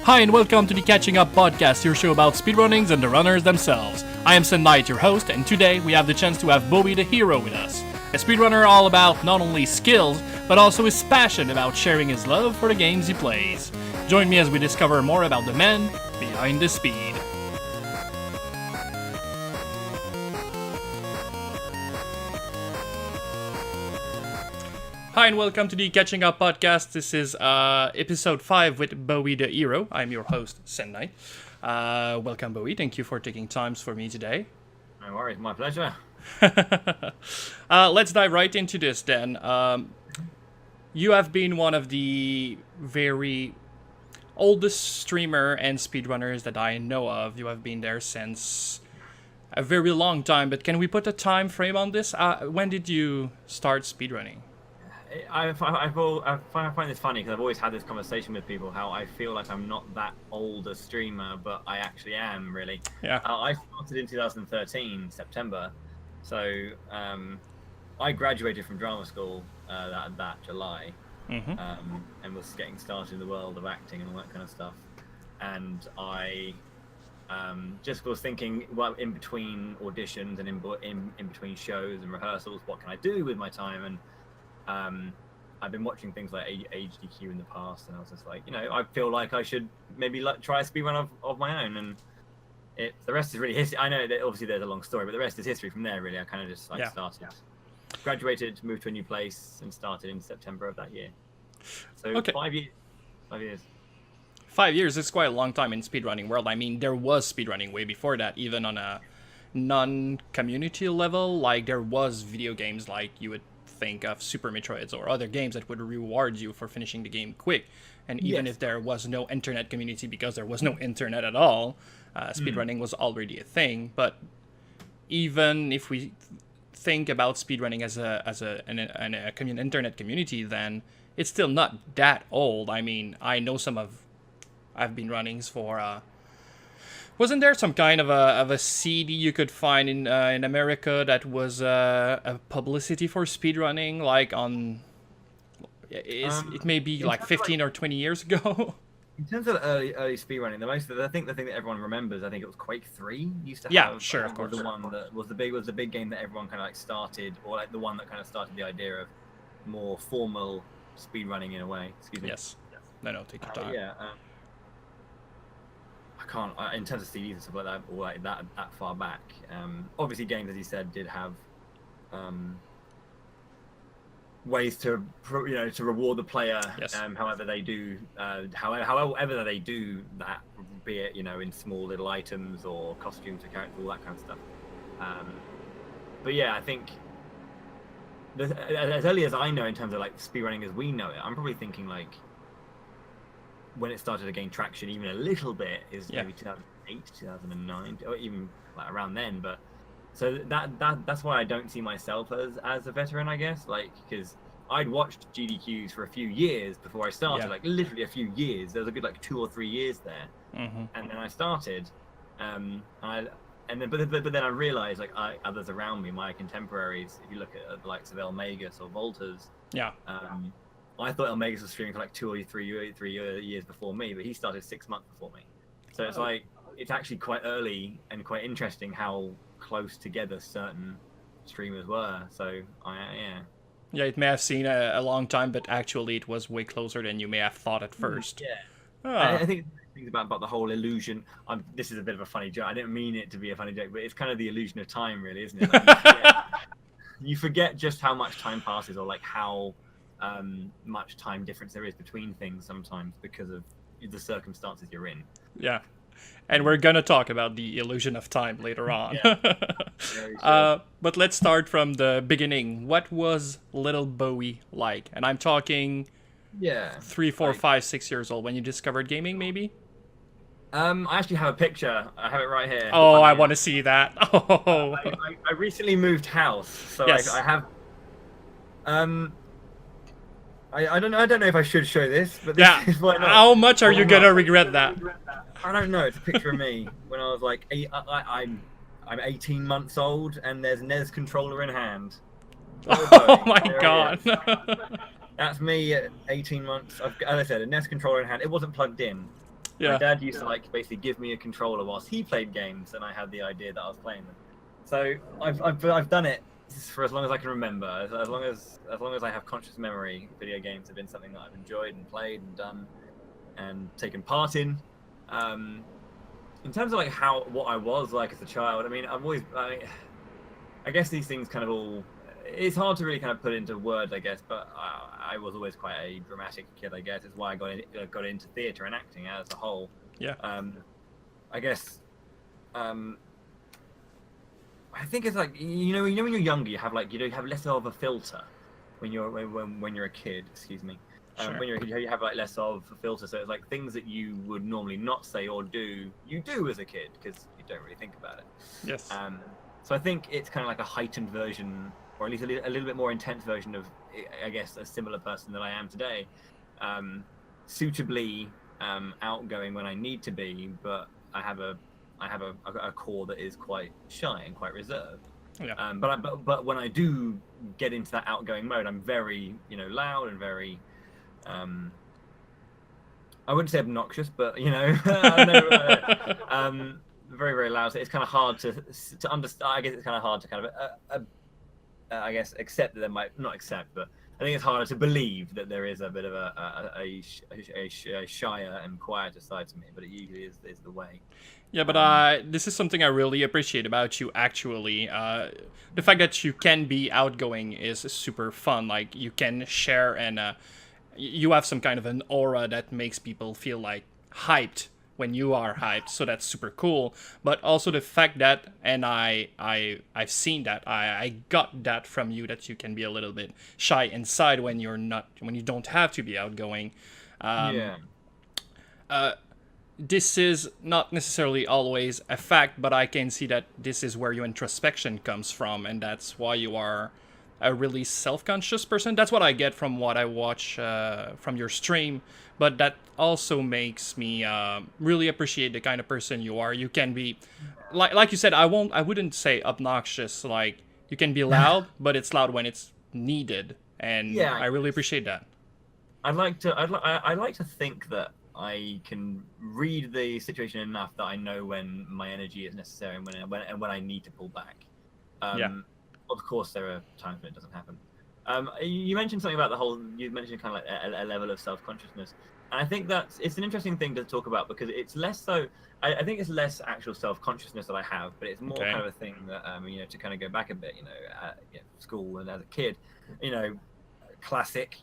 Hi and welcome to the Catching Up Podcast, your show about speedrunnings and the runners themselves. I am Sen Knight, your host, and today we have the chance to have Bowie the Hero with us. A speedrunner all about not only skills, but also his passion about sharing his love for the games he plays. Join me as we discover more about the man behind the speed. Hi and welcome to the Catching Up Podcast. This is episode 5 with Bowie the Hero. I'm your host, Sen Knight. Welcome, Bowie. Thank you for taking time for me today. No worries, my pleasure. Let's dive right into this then. You have been one of the very oldest streamer and speedrunners that I know of. You have been there since a very long time, but can we put a time frame on this? When did you start speedrunning? I find this funny because I've always had this conversation with people how I feel like I'm not that old a streamer, but I actually am, really. Yeah. I started in 2013, September. So I graduated from drama school that July, and was getting started in the world of acting and all that kind of stuff. And I just was thinking, well, in between auditions and in between shows and rehearsals, what can I do with my time? And I've been watching things like HDQ in the past, and I was just like, I feel like I should maybe try a speedrun of my own. And the rest is really history. I know that obviously there's a long story, but the rest is history from there, really. I kind of just started, graduated, moved to a new place, and started in September of that year. So okay. 5 years. 5 years. 5 years is quite a long time in speedrunning world. I mean, there was speedrunning way before that, even on a non-community level. Like, there was video games like you would think of Super Metroids or other games that would reward you for finishing the game quick. And even if there was no internet community, because there was no internet at all, speedrunning was already a thing. But even if we think about speedrunning as an internet community, then it's still not that old. I mean, I know I've been runnings for wasn't there some kind of a CD you could find in America that was a publicity for speedrunning, like on it may be like 15 or 20 years ago? In terms of early speedrunning, the thing that everyone remembers, I think it was Quake 3 used to have. Yeah, sure, of course. The one that was the big game that everyone kind of like started, or like the one that kind of started the idea of more formal speedrunning in a way. Excuse me. Yes. No, take your time. I can't, in terms of CDs and stuff like that, or like that far back. Obviously, games, as you said, did have ways to reward the player. Yes. However they do however they do that, be it in small little items or costumes or characters, all that kind of stuff. But yeah, I think as early as I know, in terms of like speedrunning as we know it, I'm probably thinking like when it started to gain traction even a little bit is maybe 2008, 2009, or even like around then. But so that's why I don't see myself as a veteran, I guess, like, because I'd watched GDQs for a few years before I started, like literally a few years. There was a good like 2 or 3 years there, and then I started, but then I realized like others around me, my contemporaries, if you look at the likes of El Magus or Volters, I thought El Magus was streaming for like 2 or 3 years before me, but he started 6 months before me. So it's like, it's actually quite early and quite interesting how close together certain streamers were. So yeah, it may have seen a long time, but actually it was way closer than you may have thought at first. I think things about the whole illusion. This is a bit of a funny joke. I didn't mean it to be a funny joke, but it's kind of the illusion of time, really, isn't it? Like, you forget just how much time passes, or like how much time difference there is between things sometimes because of the circumstances you're in. Yeah, and we're gonna talk about the illusion of time later on. But let's start from the beginning. What was little Bowie like? And I'm talking 3, 4, 5, 6 years old when you discovered gaming, maybe? I actually have a picture. I have it right here. Oh, I want to see that. Oh, I recently moved house, so yes. I have. I don't know if I should show this, but this is why not. How much are you gonna regret that? I don't know. It's a picture of me when I was like I'm 18 months old, and there's NES controller in hand. Oh my god! That's me at 18 months. As I said, a NES controller in hand. It wasn't plugged in. Yeah. My dad used to like basically give me a controller whilst he played games, and I had the idea that I was playing them. So I've done it for as long as I can remember. As long as I have conscious memory, video games have been something that I've enjoyed and played and done and taken part in. In terms of like what I was like as a child, I mean, I guess these things kind of all. It's hard to really kind of put into words, I guess, but I was always quite a dramatic kid, I guess. It's why I got into theatre and acting as a whole. Yeah. I guess. I think it's like you know when you're younger, you have less of a filter when you're a kid. Excuse me. Sure. When you're a kid, you have like less of a filter, so it's like things that you would normally not say or do, you do as a kid because you don't really think about it. Yes. So I think it's kind of like a heightened version, or at least a little bit more intense version of, I guess, a similar person that I am today. Suitably outgoing when I need to be, but I have a core that is quite shy and quite reserved. Yeah. But when I do get into that outgoing mode, I'm very loud and very. I wouldn't say obnoxious, but very, very loud. So it's kind of hard to understand. I guess it's kind of hard to kind of, I guess, accept that there might not accept, but I think it's harder to believe that there is a bit of a shyer and quieter side to me. But it usually is the way. Yeah, but this is something I really appreciate about you, actually. The fact that you can be outgoing is super fun. Like, you can share and you have some kind of an aura that makes people feel like hyped when you are hyped, so that's super cool. But also the fact that, and I've seen that, I got that from you, that you can be a little bit shy inside when you don't have to be outgoing. This is not necessarily always a fact, but I can see that this is where your introspection comes from, and that's why you are a really self-conscious person. That's what I get from what I watch from your stream, but that also makes me really appreciate the kind of person you are. You can be, like you said, I wouldn't say obnoxious. Like, you can be loud, but it's loud when it's needed, and yeah, I really appreciate that. I like to think that I can read the situation enough that I know when my energy is necessary and when I need to pull back. Of course, there are times when it doesn't happen. You mentioned something about you mentioned kind of like a level of self-consciousness. And I think it's an interesting thing to talk about because it's less so, I think it's less actual self-consciousness that I have, but it's more kind of a thing that, to kind of go back a bit, school and as a kid, classic,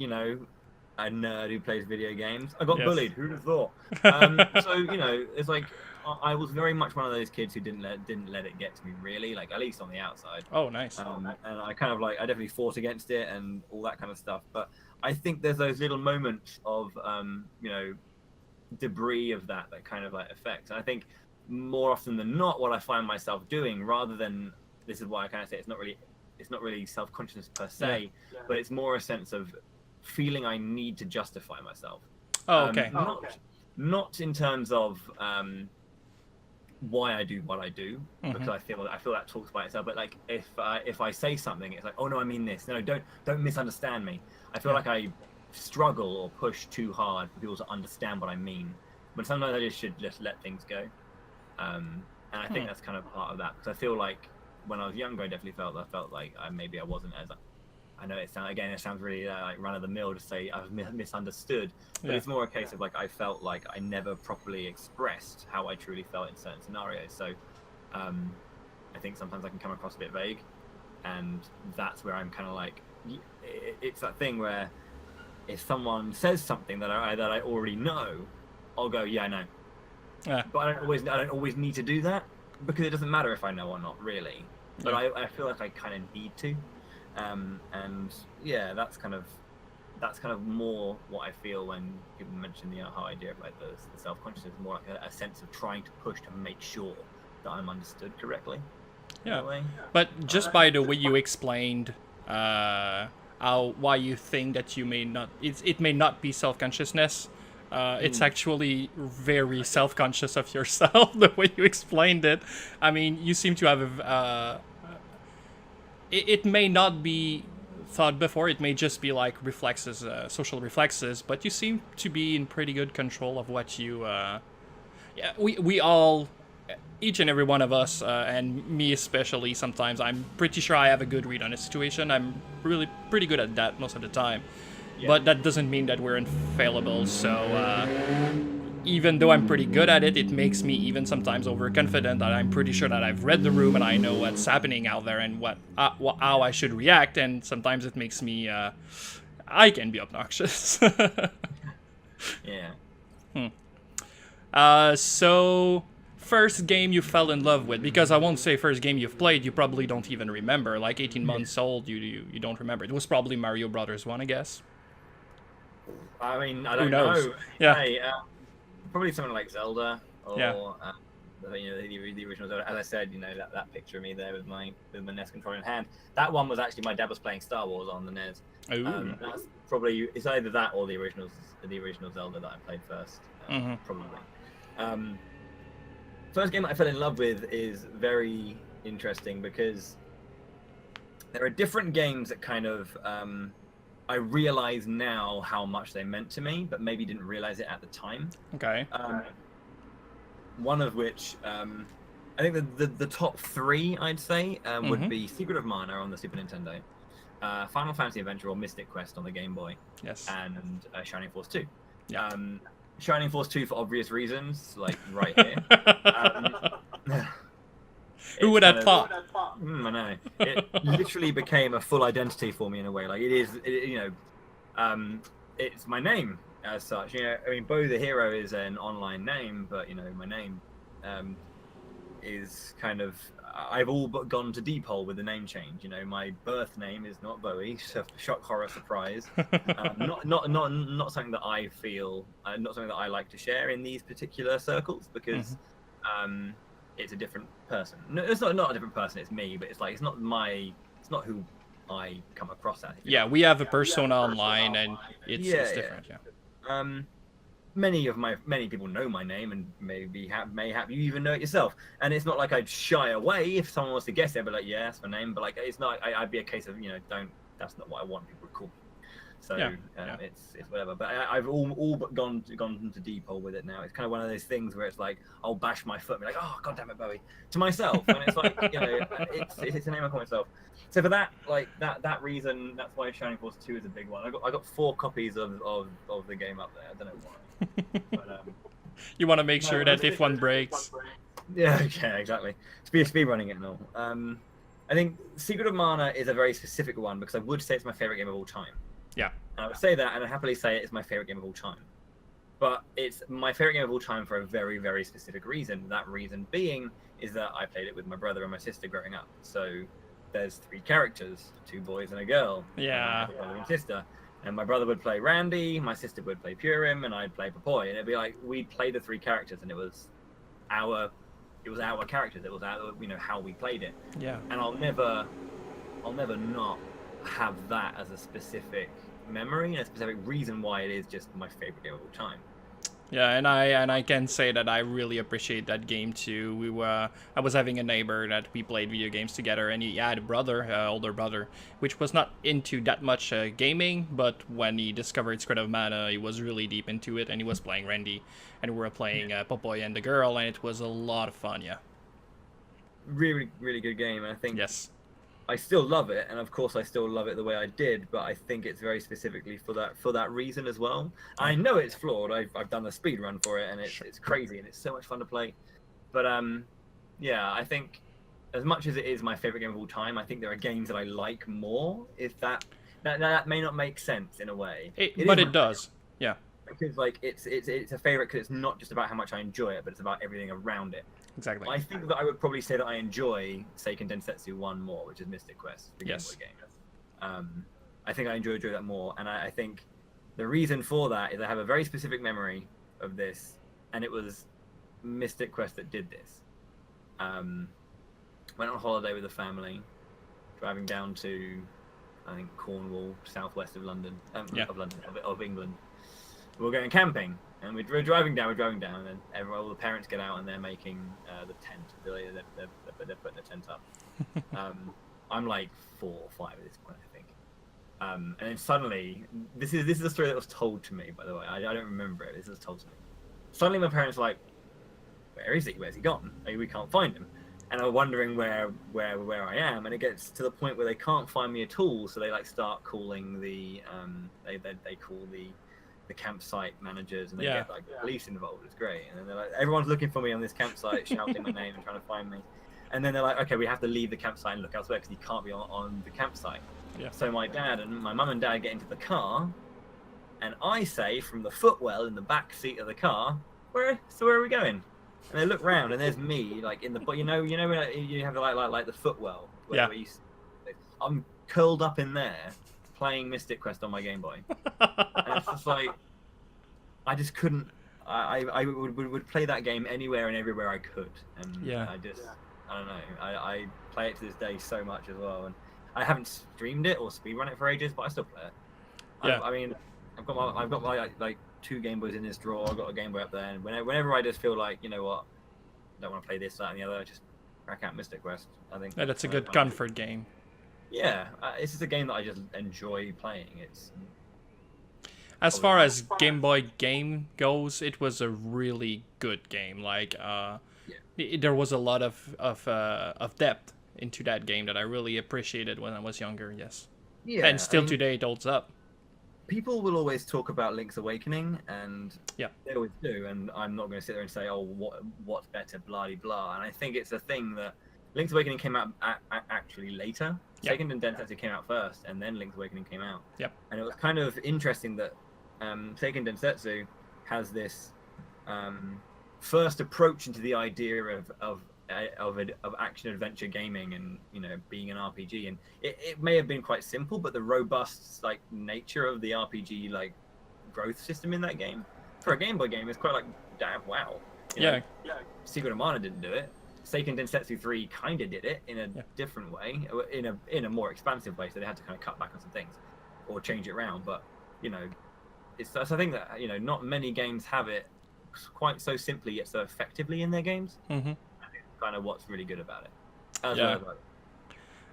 a nerd who plays video games. I got bullied. Who'd have thought? So it's like I was very much one of those kids who didn't let it get to me, really, like at least on the outside. Oh, nice. And I kind of I definitely fought against it and all that kind of stuff. But I think there's those little moments of debris of that kind of affects. And I think more often than not, what I find myself doing, rather than, this is why I kind of say it's not really self-consciousness per se, but it's more a sense of feeling I need to justify myself. Oh, okay. Not in terms of why I do what I do, because I feel that talks by itself. But like if I say something, it's like, oh no, I mean this. No, don't misunderstand me. I feel like I struggle or push too hard for people to understand what I mean. But sometimes I should just let things go. And I think that's kind of part of that, because I feel like when I was younger, I definitely felt like maybe I wasn't as. I know it sounds really like run of the mill to say I was misunderstood, but it's more a case of I felt like I never properly expressed how I truly felt in certain scenarios. So I think sometimes I can come across a bit vague, and that's where I'm kind of it's that thing where if someone says something that I already know, I'll go, yeah, I know. But I don't always need to do that, because it doesn't matter if I know or not, really. But I feel like I kind of need to. And yeah, that's kind of more what I feel when people mention the whole idea of the self-consciousness, more like a sense of trying to push to make sure that I'm understood correctly. Yeah, but just by the way you explained why you think that it may not be self-consciousness, it's actually very self-conscious of yourself, the way you explained it. I mean, you seem to have it may not be thought before, it may just be like reflexes, social reflexes, but you seem to be in pretty good control of what you Yeah, we all, each and every one of us, and me especially, sometimes I'm pretty sure I have a good read on a situation. I'm really pretty good at that most of the time. Yeah. But that doesn't mean that we're infallible, so even though I'm pretty good at it, it makes me even sometimes overconfident that I'm pretty sure that I've read the room and I know what's happening out there and how I should react, and sometimes it makes me, I can be obnoxious. Yeah. So, first game you fell in love with, because I won't say first game you've played, you probably don't even remember. Like 18 months old, you don't remember. It was probably Mario Brothers 1, I guess. I mean, I don't knows? know. Yeah. Hey, probably something like Zelda or Yeah. you know, the original Zelda. As I said, you know, that picture of me there with my NES controller in hand. That one was actually, my dad was playing Star Wars on the NES. Ooh. That's probably, it's either that or the original Zelda that I played first. Probably. First game that I fell in love with is very interesting because there are different games that kind of I realize now how much they meant to me, but maybe didn't realize it at the time. Okay. One of which, I think the top three, I'd say, would be Secret of Mana on the Super Nintendo, Final Fantasy Adventure or Mystic Quest on the Game Boy, Yes. and Shining Force 2. Yeah. Shining Force 2 for obvious reasons, like right here. Who would have thought? I know. It literally became a full identity for me in a way. Like you know, it's my name as such. You know, I mean, Bo the Hero is an online name, but you know, my name is kind of. I've all but gone to deep hole with the name change. You know, my birth name is not Bowie. So shock, horror, surprise. Not something that I feel. Not something that I like to share in these particular circles because. It's a different person. No, it's not a different person. It's me, but it's like it's not who I come across as. Yeah, we have a persona online, and it's different. Yeah. Many people know my name, and may have you even know it yourself. And it's not like I'd shy away if someone wants to guess it. I'd be like, yeah, that's my name. But like, it's not. I'd be a case of, you know, that's not what I want people to call me. So it's whatever. But I've all but gone into deep hole with it now. It's kind of one of those things where it's like I'll bash my foot and be like, oh god damn it, Bowie, to myself, and it's like, you know, it's a name I call myself. So for that, like that reason, that's why Shining Force 2 is a big one. I got 4 copies of the game up there. I don't know why. But, you want to make sure that if one breaks. Yeah, exactly. Speed running it and all. I think Secret of Mana is a very specific one because I would say it's my favorite game of all time. Yeah. And I would say that, and I'd happily say it's my favorite game of all time. But it's my favorite game of all time for a very, very specific reason. That reason being is that I played it with my brother and my sister growing up. So there's 3 characters, 2 boys and a girl. Yeah. My brother and sister. And my brother would play Randy, my sister would play Purim, and I'd play Papoy. And it'd be like, we'd play the 3 characters, and it was our characters. It was our, you know, how we played it. Yeah. And I'll never not have that as a specific memory and a specific reason why it is just my favorite game of all time. Yeah, and I can say that I really appreciate that game too. I was having a neighbor that we played video games together, and he had a brother, older brother, which was not into that much gaming, but when he discovered Secret of Mana, he was really deep into it, and he was playing Randy, and we were playing Popoy and the girl, and it was a lot of fun. Yeah. Really, really good game, and I think yes. I still love it, and of course I still love it the way I did, but I think it's very specifically for that reason as well. I know it's flawed. I've done the speed run for it, and it's crazy, and it's so much fun to play. But yeah, I think as much as it is my favorite game of all time, I think there are games that I like more. If that may not make sense in a way, but it does. Yeah. Because like it's a favorite because it's not just about how much I enjoy it, but it's about everything around it. Exactly. I think that I would probably say that I enjoy Seiken Densetsu 1 more, which is Mystic Quest, the Game Boy game. I think I enjoy that more, and I think the reason for that is I have a very specific memory of this, and it was Mystic Quest that did this. Went on holiday with the family, driving down to, I think, Cornwall, southwest of London, of England. We were going camping, and we're driving down, and then all the parents get out, and they're making the tent. They're putting the tent up. I'm like 4 or 5 at this point, I think. And then suddenly, this is a story that was told to me, by the way. I don't remember it. This was told to me. Suddenly, my parents were like, where is he? Where's he gone? We can't find him. And I'm wondering where I am, and it gets to the point where they can't find me at all. So they like start calling the they call the campsite managers, and they get like police involved. It's great. And then they're like, everyone's looking for me on this campsite, shouting my name and trying to find me. And then they're like, okay, we have to leave the campsite and look elsewhere because he can't be on the campsite. Yeah. So my mum and dad get into the car, and I say from the footwell in the back seat of the car, where are we going? And they look round, and there's me, like in the, you know when you have like the footwell. Where I'm curled up in there, playing Mystic Quest on my Game Boy. And it's just like, I just couldn't. I would play that game anywhere and everywhere I could, and I don't know. I play it to this day so much as well, and I haven't streamed it or speedrun it for ages, but I still play it. Yeah. I mean, I've got my like 2 Game Boys in this drawer. I've got a Game Boy up there, and whenever I just feel like, you know what, I don't want to play this, that, and the other, I just crack out Mystic Quest. I think that's a good comfort game. Yeah, it's just a game that I just enjoy playing. It's as far as Game Boy game goes, it was a really good game. Like there was a lot of depth into that game that I really appreciated when I was younger. Yes. Yeah. And still today it holds up. People will always talk about Link's Awakening, and they always do. And I'm not going to sit there and say, "Oh, what's better?" Blah blah. And I think it's a thing that Link's Awakening came out actually later. Seiken and Densetsu came out first, and then Link's Awakening came out. Yep. And it was kind of interesting that Seiken Densetsu has this first approach into the idea of action adventure gaming, and being an RPG, and it may have been quite simple, but the robust like nature of the RPG like growth system in that game for a Game Boy game is quite like, damn, wow. Secret of Mana didn't do it. Seiken Densetsu 3 kind of did it in a different way, in a more expansive way, so they had to kind of cut back on some things or change it around. But it's I think that not many games have it quite so simply yet so effectively in their games. Mm-hmm. I think that's kind of what's really good about it.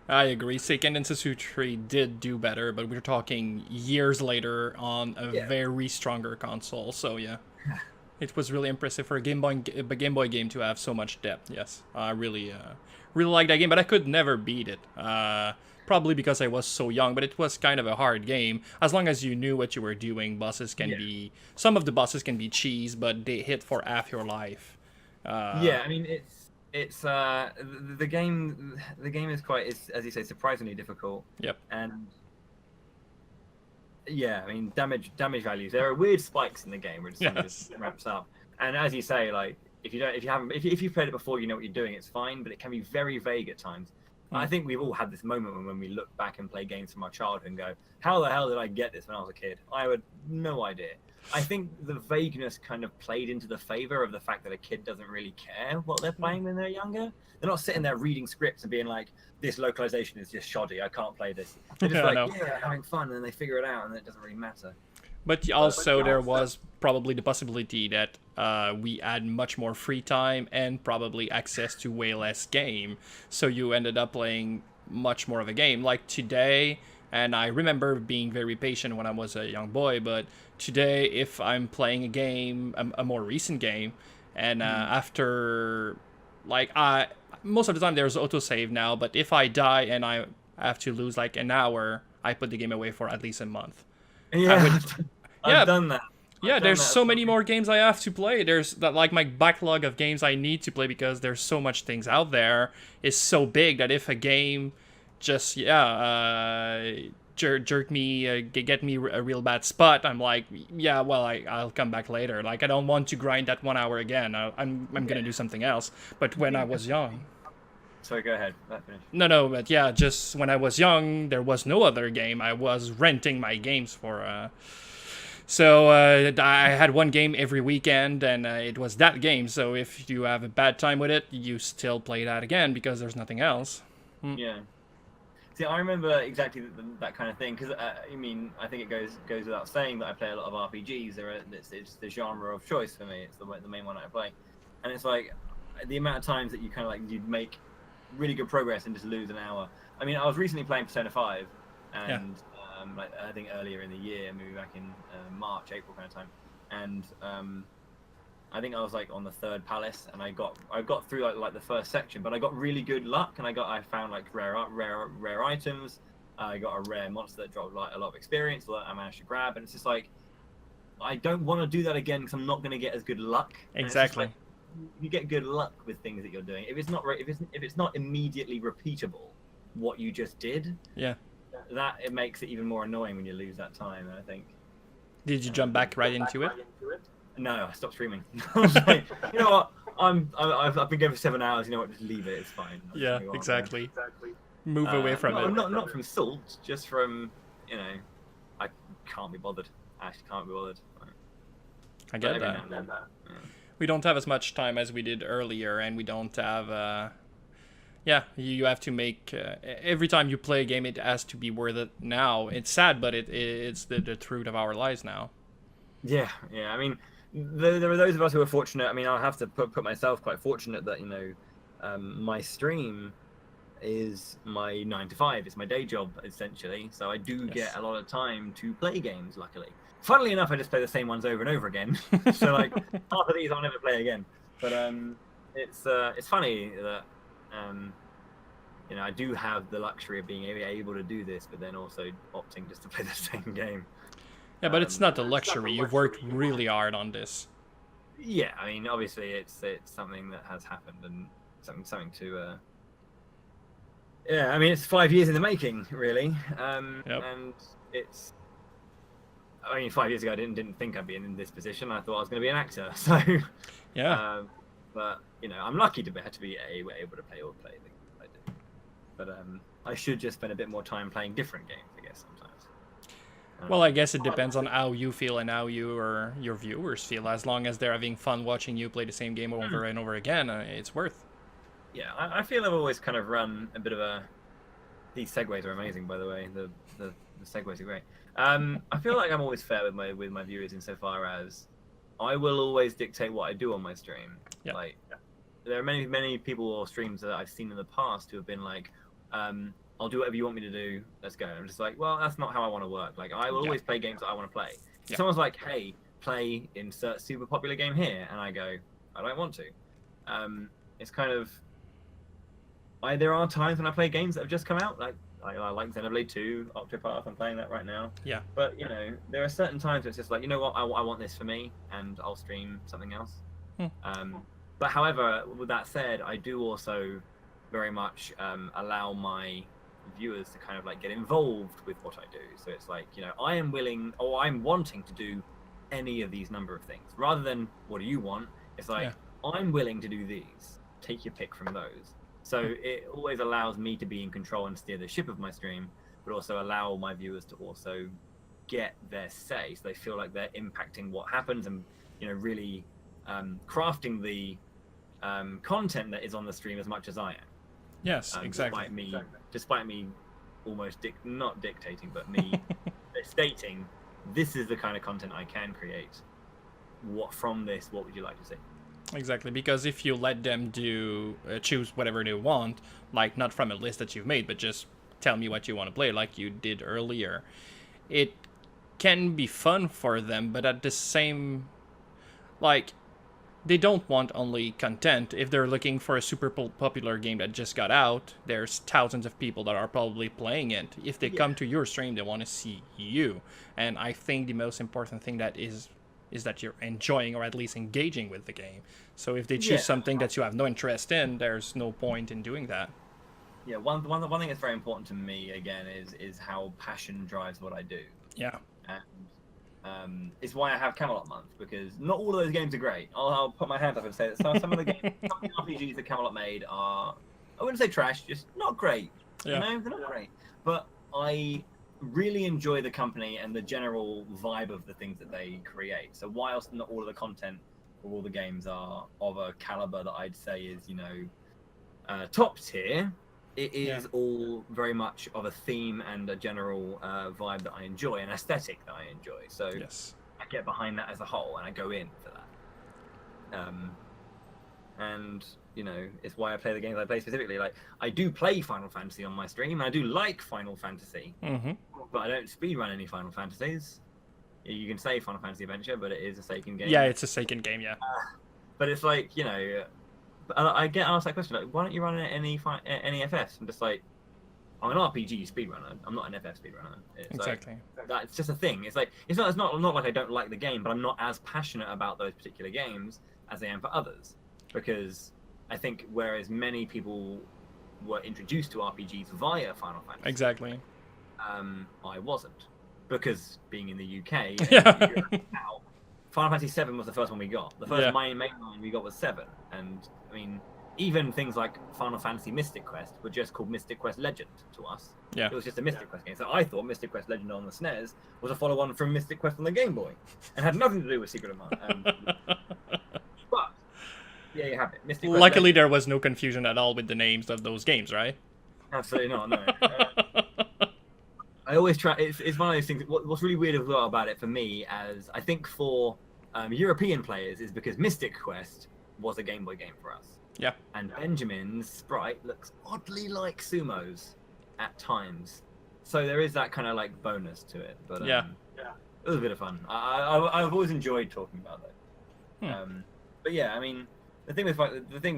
I agree. Seiken Densetsu 3 did do better, but we're talking years later on a very stronger console. So it was really impressive for a Game Boy game to have so much depth. Yes, I really like that game, but I could never beat it. Probably because I was so young, but it was kind of a hard game. As long as you knew what you were doing, some of the bosses can be cheese, but they hit for half your life. I mean, it's the game is quite, as you say, surprisingly difficult. Yep. And I mean, damage values, there are weird spikes in the game where it just ramps up. And as you say, like if you've played it before, you know what you're doing, it's fine, but it can be very vague at times. I think we've all had this moment when we look back and play games from our childhood and go, how the hell did I get this when I was a kid? I had no idea. I think the vagueness kind of played into the favor of the fact that a kid doesn't really care what they're playing when they're younger. They're not sitting there reading scripts and being like, this localization is just shoddy, I can't play this. They're just having fun, and then they figure it out, and it doesn't really matter. But also there was probably the possibility that we had much more free time and probably access to way less game. So you ended up playing much more of a game. Like today, and I remember being very patient when I was a young boy, but today if I'm playing a game, a more recent game, and after, like, most of the time there's autosave now, but if I die and I have to lose like an hour, I put the game away for at least a month. I've done that. There's so many more games I have to play. There's that, like, my backlog of games I need to play because there's so much things out there is so big that if a game just jerk me, get me a real bad spot, I'm like, I'll come back later. Like, I don't want to grind that 1 hour again. I'm gonna do something else. But when I was young. Sorry, go ahead. No, but just when I was young, there was no other game. I was renting my games for. So I had one game every weekend, and it was that game. So if you have a bad time with it, you still play that again because there's nothing else. Yeah. See, I remember exactly that kind of thing, because I mean, I think it goes without saying that I play a lot of RPGs. It's the genre of choice for me. It's the main one I play, and it's like the amount of times that you kind of like you'd make really good progress and just lose an hour. I mean, I was recently playing Persona 5, and I think earlier in the year, maybe back in March, April kind of time, and I think I was like on the 3rd palace, and I got through like the first section, but I got really good luck, and I found like rare items. I got a rare monster that dropped like a lot of experience that I managed to grab, and it's just like I don't want to do that again because I'm not going to get as good luck. Exactly. Like, you get good luck with things that you're doing. If it's not immediately repeatable, what you just did, that it makes it even more annoying when you lose that time. I think. Did you jump back right into it? No, I stopped streaming. I was like, you know what? I've been going for 7 hours. You know what? Just leave it. It's fine. Yeah, exactly. Move away from it. Not from salt, just from, you know, I can't be bothered. I actually can't be bothered. I get that. We don't have as much time as we did earlier, and we don't have. You have to make every time you play a game, it has to be worth it. Now it's sad, but it's the truth of our lives now. Yeah. I mean, there are those of us who are fortunate. I mean, I'll have to put myself quite fortunate that, you know, my stream is my 9 to 5. It's my day job essentially, so I do get a lot of time to play games. Luckily, funnily enough, I just play the same ones over and over again. So like half of these I'll never play again. But it's funny that you know, I do have the luxury of being able to do this, but then also opting just to play the same game. Yeah, but it's not the luxury. You've worked really hard on this. Yeah, I mean, obviously it's something that has happened, and something to. Yeah, I mean, it's 5 years in the making, really. And it's. I mean, 5 years ago, I didn't think I'd be in this position. I thought I was going to be an actor. So. Yeah. But you know, I'm lucky to be able to play all the things I do. But I should just spend a bit more time playing different games, I guess, sometimes. Well, I guess it depends on how you feel and how you or your viewers feel. As long as they're having fun watching you play the same game over and over again, it's worth. Yeah, I feel I've always kind of run a bit of a. These segues are amazing, by the way. The segues are great. I feel like I'm always fair with my viewers insofar as I will always dictate what I do on my stream. Yeah. Like, there are many people or streams that I've seen in the past who have been like, I'll do whatever you want me to do. Let's go. I'm just like, well, that's not how I want to work. Like, I will always play games that I want to play. If someone's like, hey, play insert super popular game here, and I go, I don't want to. It's kind of. There are times when I play games that have just come out, like I like Xenoblade 2, Octopath. I'm playing that right now. Yeah. But you know, there are certain times where it's just like, you know what, I want this for me, and I'll stream something else. But however, with that said, I do also very much allow my viewers to kind of like get involved with what I do. So it's like, you know, I am willing, or I'm wanting to do any of these number of things, rather than what do you want. It's like, I'm willing to do these. Take your pick from those. So it always allows me to be in control and steer the ship of my stream, but also allow my viewers to also get their say, so they feel like they're impacting what happens, and you know, really crafting the content that is on the stream as much as I am. Yes, exactly. Despite me almost not dictating, but me stating, this is the kind of content I can create. What would you like to see? Exactly, because if you let them choose whatever they want, like not from a list that you've made, but just tell me what you want to play, like you did earlier, it can be fun for them, but at the same, like, they don't want only content. If they're looking for a super popular game that just got out, there's thousands of people that are probably playing it. If they come to your stream, they want to see you. And I think the most important thing that is that you're enjoying or at least engaging with the game. So if they choose something that you have no interest in, there's no point in doing that. Yeah, one thing that's very important to me, again, is how passion drives what I do. Yeah. And it's why I have Camelot Month, because not all of those games are great. I'll put my hand up and say that some of the games, some of the RPGs that Camelot made are, I wouldn't say trash, just not great. Yeah. You know, they're not great. But I really enjoy the company and the general vibe of the things that they create. So whilst not all of the content or all the games are of a caliber that I'd say is, you know, top tier, it is all very much of a theme and a general vibe that I enjoy, an aesthetic that I enjoy. So I get behind that as a whole, and I go in for that. And you know, it's why I play the games I play specifically. Like, I do play Final Fantasy on my stream, and I do like Final Fantasy, but I don't speedrun any Final Fantasies. You can say Final Fantasy Adventure, but it is a Seiken game. Yeah, it's a Seiken game. Yeah. But it's like, you know, I get asked that question, like, why don't you run any FS? I'm just like, I'm an RPG speedrunner. I'm not an FF speedrunner. Exactly. Like, that's just a thing. It's like it's not like I don't like the game, but I'm not as passionate about those particular games as I am for others, because I think whereas many people were introduced to RPGs via Final Fantasy, Exactly. I wasn't, because being in the UK, now, Final Fantasy VII was the first one we got. The first main line we got was 7, and I mean, even things like Final Fantasy Mystic Quest were just called Mystic Quest Legend to us. Yeah. It was just a Mystic Quest game. So I thought Mystic Quest Legend on the SNES was a follow-on from Mystic Quest on the Game Boy, and had nothing to do with Secret of Mana. But yeah, you have it. Mystic Quest Luckily, Legend. there was no confusion at all with the names of those games, right? Absolutely not. No. I always try. It's one of those things. What's really weird as well about it for me, as I think for European players, is because Mystic Quest was a Game Boy game for us. Yeah. And Benjamin's sprite looks oddly like Sumo's at times, so there is that kind of like bonus to it. But yeah, it was a bit of fun. I've always enjoyed talking about that. But yeah, I mean, the thing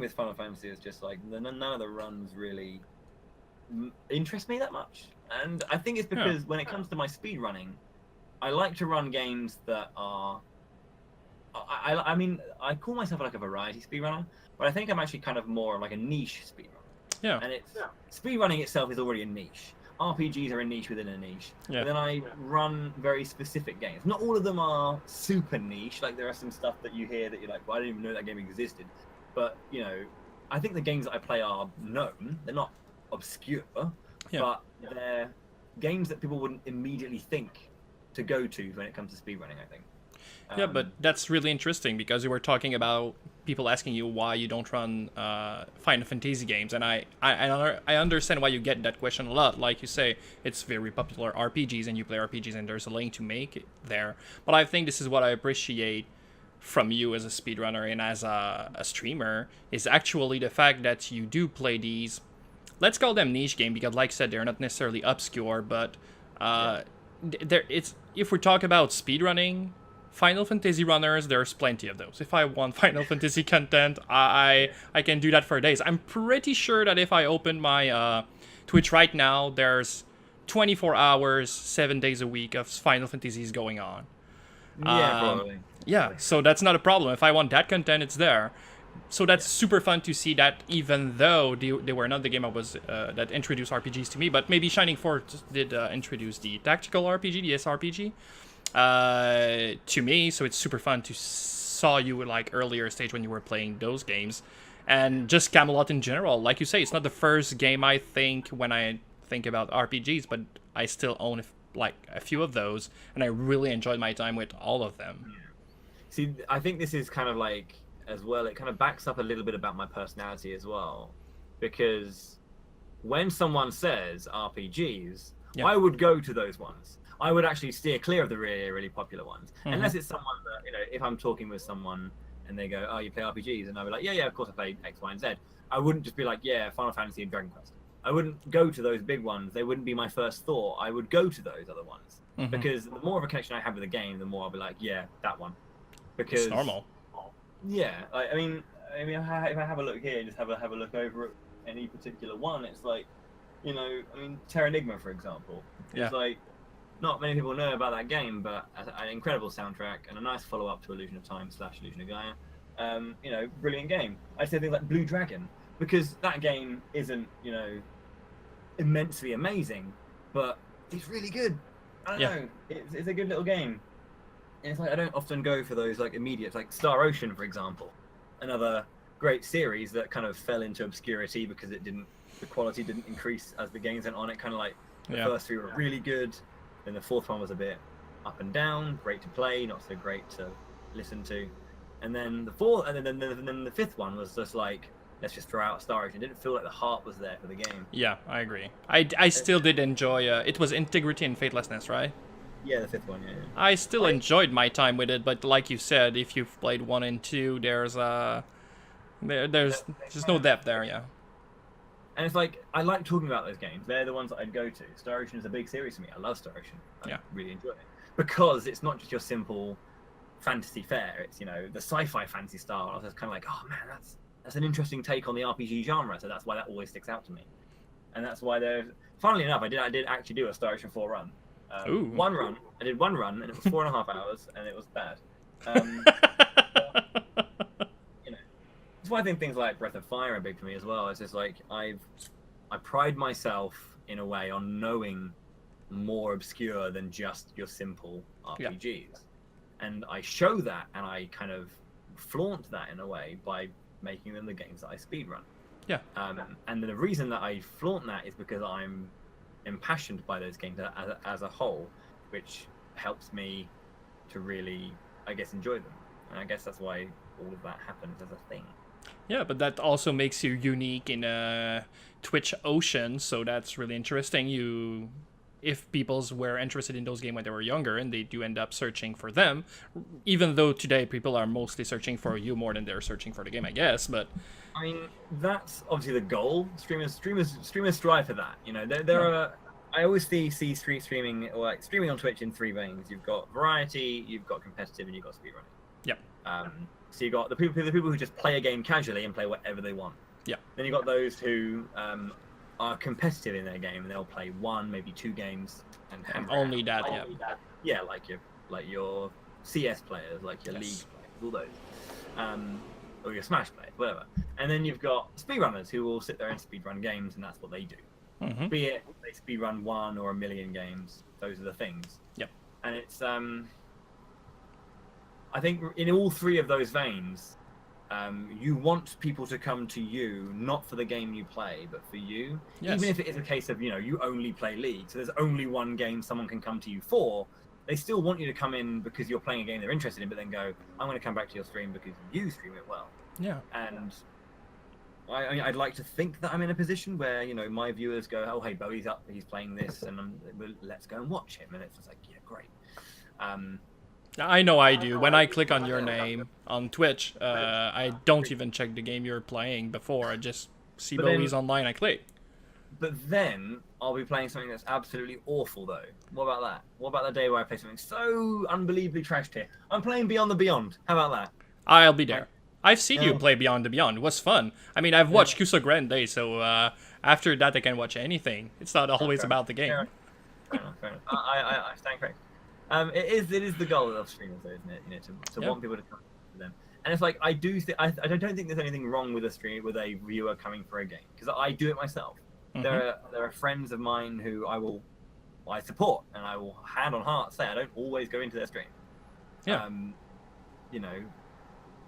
with Final Fantasy is just like none of the runs really interest me that much, and I think it's because when it comes to my speed running, I like to run games that are. I mean, I call myself like a variety speedrunner, but I think I'm actually kind of more like a niche speedrunner. Yeah. And speedrunning itself is already a niche. RPGs are a niche within a niche. Yeah. But then I run very specific games. Not all of them are super niche. Like there are some stuff that you hear that you're like, well, I didn't even know that game existed. But you know, I think the games that I play are known. They're not obscure, but they're games that people wouldn't immediately think to go to when it comes to speedrunning, I think. Yeah, but that's really interesting because you were talking about people asking you why you don't run Final Fantasy games, and I understand why you get that question a lot. Like you say, it's very popular RPGs, and you play RPGs, and there's a lane to make it there. But I think this is what I appreciate from you as a speedrunner and as a streamer, is actually the fact that you do play these, let's call them niche game, because like I said, they're not necessarily obscure, but if we talk about speedrunning, Final Fantasy runners, there's plenty of those. If I want Final Fantasy content, I can do that for days. I'm pretty sure that if I open my Twitch right now, there's 24 hours, 7 days a week of Final Fantasies going on. Yeah, probably. Yeah, so that's not a problem. If I want that content, it's there. So that's super fun to see that, even though they were not the game I was that introduced RPGs to me, but maybe Shining Force did introduce the tactical RPG, the SRPG. To me, so it's super fun to saw you like earlier stage when you were playing those games, and just Camelot in general. Like you say, it's not the first game I think when I think about RPGs, but I still own like a few of those, and I really enjoyed my time with all of them. See, I think this is kind of like as well. It kind of backs up a little bit about my personality as well, because when someone says RPGs, I would go to those ones. I would actually steer clear of the really, really popular ones. Unless it's someone that, you know, if I'm talking with someone and they go, oh, you play RPGs? And I'll be like, yeah, of course I play X, Y, and Z. I wouldn't just be like, yeah, Final Fantasy and Dragon Quest. I wouldn't go to those big ones. They wouldn't be my first thought. I would go to those other ones. Because the more of a connection I have with the game, the more I'll be like, yeah, that one. Because it's normal. Yeah, I mean, if I have a look here, just have a look over at any particular one, it's like, you know, I mean, Terranigma, for example. It's like, not many people know about that game, but an incredible soundtrack and a nice follow-up to Illusion of Time / Illusion of Gaia. You know, brilliant game. I'd say things like Blue Dragon, because that game isn't, you know, immensely amazing, but it's really good. I don't know. It's a good little game. And it's like, I don't often go for those like immediate, like Star Ocean, for example, another great series that kind of fell into obscurity because the quality didn't increase as the games went on. It kind of like the first three were really good. Then the fourth one was a bit up and down, great to play, not so great to listen to. And then the fifth one was just like, let's just throw out a Star Ocean. It didn't feel like the heart was there for the game. Yeah, I agree. I still did enjoy, it was Integrity and Fatelessness, right? Yeah, the fifth one, yeah. I still enjoyed my time with it, but like you said, if you've played 1 and 2, there's no depth there, yeah. And it's like, I like talking about those games. They're the ones that I'd go to. Star Ocean is a big series for me. I love Star Ocean. I really enjoy it. because it's not just your simple fantasy fare. It's, you know, the sci-fi fantasy style. I was kind of like, oh man, that's an interesting take on the RPG genre. So that's why that always sticks out to me. And that's why there's, funnily enough, I did actually do a Star Ocean 4 run. I did one run, and it was 4.5 hours, and it was bad. You know, that's why I think things like Breath of Fire are big for me as well. It's just like I pride myself in a way on knowing more obscure than just your simple RPGs, and I show that, and I kind of flaunt that in a way by making them the games that I speedrun. Yeah. And the reason that I flaunt that is because I'm impassioned by those games as a whole, which helps me to really, I guess, enjoy them. And I guess that's why all of that happens as a thing. Yeah, but that also makes you unique in a Twitch ocean, so that's really interesting. If peoples were interested in those games when they were younger, and they do end up searching for them, even though today people are mostly searching for you more than they're searching for the game, I guess. But I mean, that's obviously the goal. Streamers strive for that. You know, there are. I always see streaming, or like streaming on Twitch in three veins. You've got variety, you've got competitive, and you've got speedrunning. Yep. So you've got the people who just play a game casually and play whatever they want. Yeah. Then you've got those who are competitive in their game, and they'll play one, maybe two games, and only that. Yeah, like your CS players, like your League players, all those, or your Smash players, whatever. And then you've got speedrunners who will sit there and speedrun games, and that's what they do. Mm-hmm. Be it they speedrun 1 or 1,000,000 games, those are the things. Yep. And it's I think in all three of those veins, you want people to come to you not for the game you play, but for you. Yes. Even if it is a case of, you know, you only play League, so there's only one game someone can come to you for. They still want you to come in because you're playing a game they're interested in, but then go, I'm going to come back to your stream because you stream it well. Yeah. And I'd like to think that I'm in a position where, you know, my viewers go, oh, hey, Bowie's up, he's playing this, and let's go and watch him. And it's just like, yeah, great. I know I do. When I click on your name on Twitch, I don't even check the game you're playing before. I just see Bowie's online, I click. But then I'll be playing something that's absolutely awful, though. What about that? What about the day where I play something so unbelievably trash tier? I'm playing Beyond the Beyond. How about that? I'll be there. I've seen you play Beyond the Beyond. It was fun. I mean, I've watched Cuso Grande, so after that I can watch anything. It's not always about the game. Fair enough. I stand correct. It is the goal of streamers, though, isn't it? You know, to want people to come to them. And it's like I don't think there's anything wrong with a viewer coming for a game, because I do it myself. Mm-hmm. There are friends of mine who I support, and I will hand on heart say I don't always go into their stream. Yeah. You know,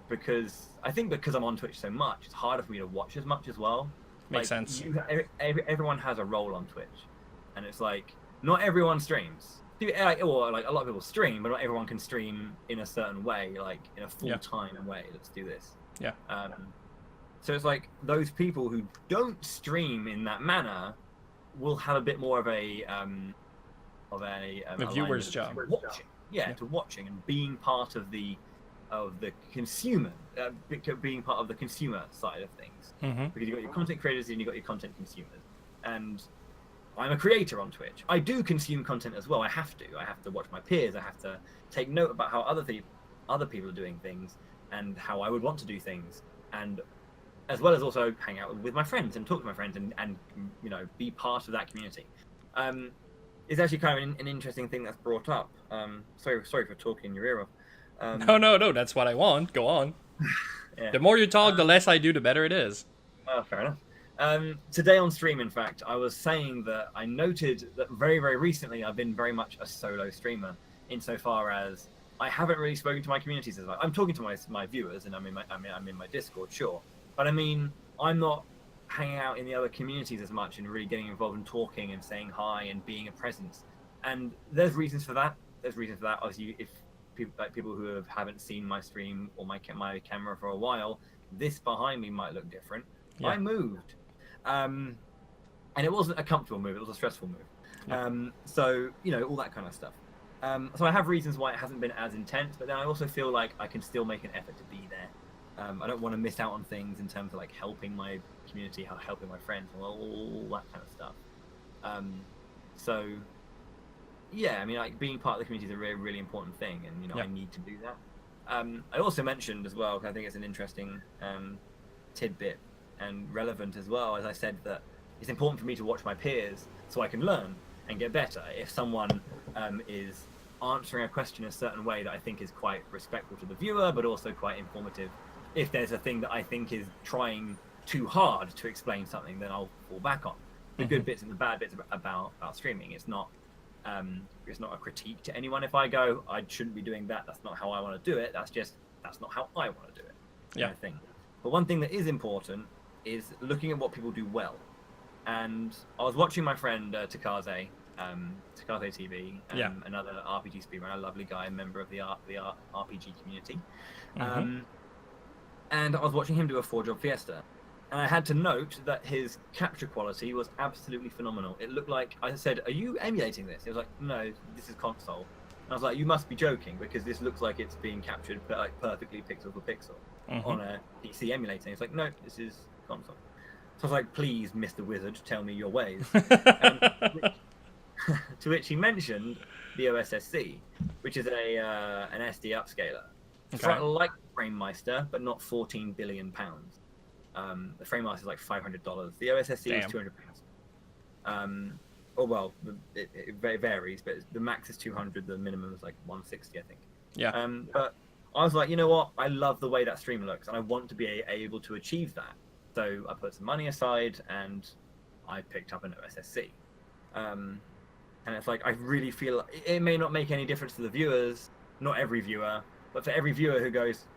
because I'm on Twitch so much, it's harder for me to watch as much as well. Makes sense. Everyone has a role on Twitch, and it's like not everyone streams. Or like a lot of people stream, but not everyone can stream in a certain way, like in a full-time way. Let's do this. Yeah. So it's like those people who don't stream in that manner will have a bit more of a viewer's job. To watching and being part of the consumer, being part of the consumer side of things. Mm-hmm. Because you've got your content creators and you've got your content consumers. And I'm a creator on Twitch. I do consume content as well. I have to watch my peers. I have to take note about how other people are doing things and how I would want to do things, and as well as also hang out with my friends and talk to my friends and you know, be part of that community. It's actually kind of an interesting thing that's brought up. Sorry for talking your ear off. No, that's what I want. Go on. Yeah. The more you talk, the less I do, the better it is. Oh, fair enough. Today on stream, in fact, I was saying that I noted that very, very recently I've been very much a solo streamer, insofar as I haven't really spoken to my communities as much. I'm talking to my viewers, and I'm in my Discord, sure, but I mean, I'm not hanging out in the other communities as much and really getting involved in talking and saying hi and being a presence. And there's reasons for that. Obviously, if people who haven't seen my stream or my camera for a while, this behind me might look different. Yeah. I moved. And it wasn't a comfortable move, it was a stressful move. Yeah. So, you know, all that kind of stuff. So I have reasons why it hasn't been as intense, but then I also feel like I can still make an effort to be there. I don't want to miss out on things in terms of like helping my community, helping my friends, all that kind of stuff. So yeah, I mean, like being part of the community is a really, really important thing, and you know, Yeah. I need to do that. I also mentioned as well, 'cause I think it's an interesting tidbit and relevant as well, as I said that it's important for me to watch my peers so I can learn and get better. If someone is answering a question in a certain way that I think is quite respectful to the viewer, but also quite informative, if there's a thing that I think is trying too hard to explain something, then I'll fall back on the good bits and the bad bits about streaming. It's not a critique to anyone if I go, I shouldn't be doing that. That's not how I want to do it. That's not how I want to do it. Yeah. Thing. But one thing that is important is looking at what people do well. And I was watching my friend Takaze TV, another RPG speedrunner, a lovely guy, a member of the RPG community. And I was watching him do a 4-job fiesta. And I had to note that his capture quality was absolutely phenomenal. It looked like, I said, are you emulating this? He was like, no, this is console. And I was like, you must be joking, because this looks like it's being captured like perfectly pixel for pixel on a PC emulator. He was like, no, this is console. So I was like, please, Mr. Wizard, tell me your ways. To which he mentioned the OSSC, which is an SD upscaler. Okay. Like FrameMeister, but not 14 billion pounds. The FrameMeister is like $500. The OSSC is £200. Well, it varies, but the max is 200. The minimum is like 160, I think. Yeah. But I was like, you know what? I love the way that stream looks, and I want to be able to achieve that. So I put some money aside, and I picked up an OSSC. And it's like, I really feel it may not make any difference to the viewers, not every viewer, but for every viewer who goes,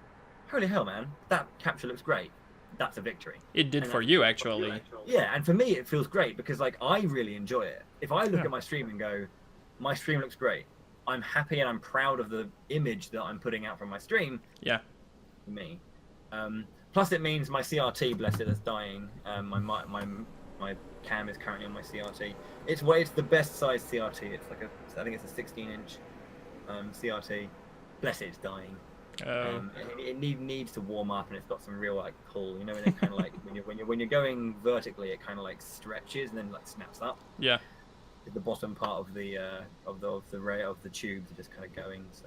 holy hell, man, that capture looks great. That's a victory. It did for you, actually. Yeah, and for me, it feels great because like I really enjoy it. If I look at my stream and go, my stream looks great, I'm happy and I'm proud of the image that I'm putting out from my stream. Yeah. For me. Plus, it means my CRT, bless it, is dying. My cam is currently on my CRT. It's the best size CRT. It's like I think it's a 16-inch CRT. Bless it, it's dying. It needs to warm up, and it's got some real like pull. You know, and it kind of like when you're going vertically, it kind of like stretches and then like snaps up. Yeah. The bottom part of the tubes are just kind of going. So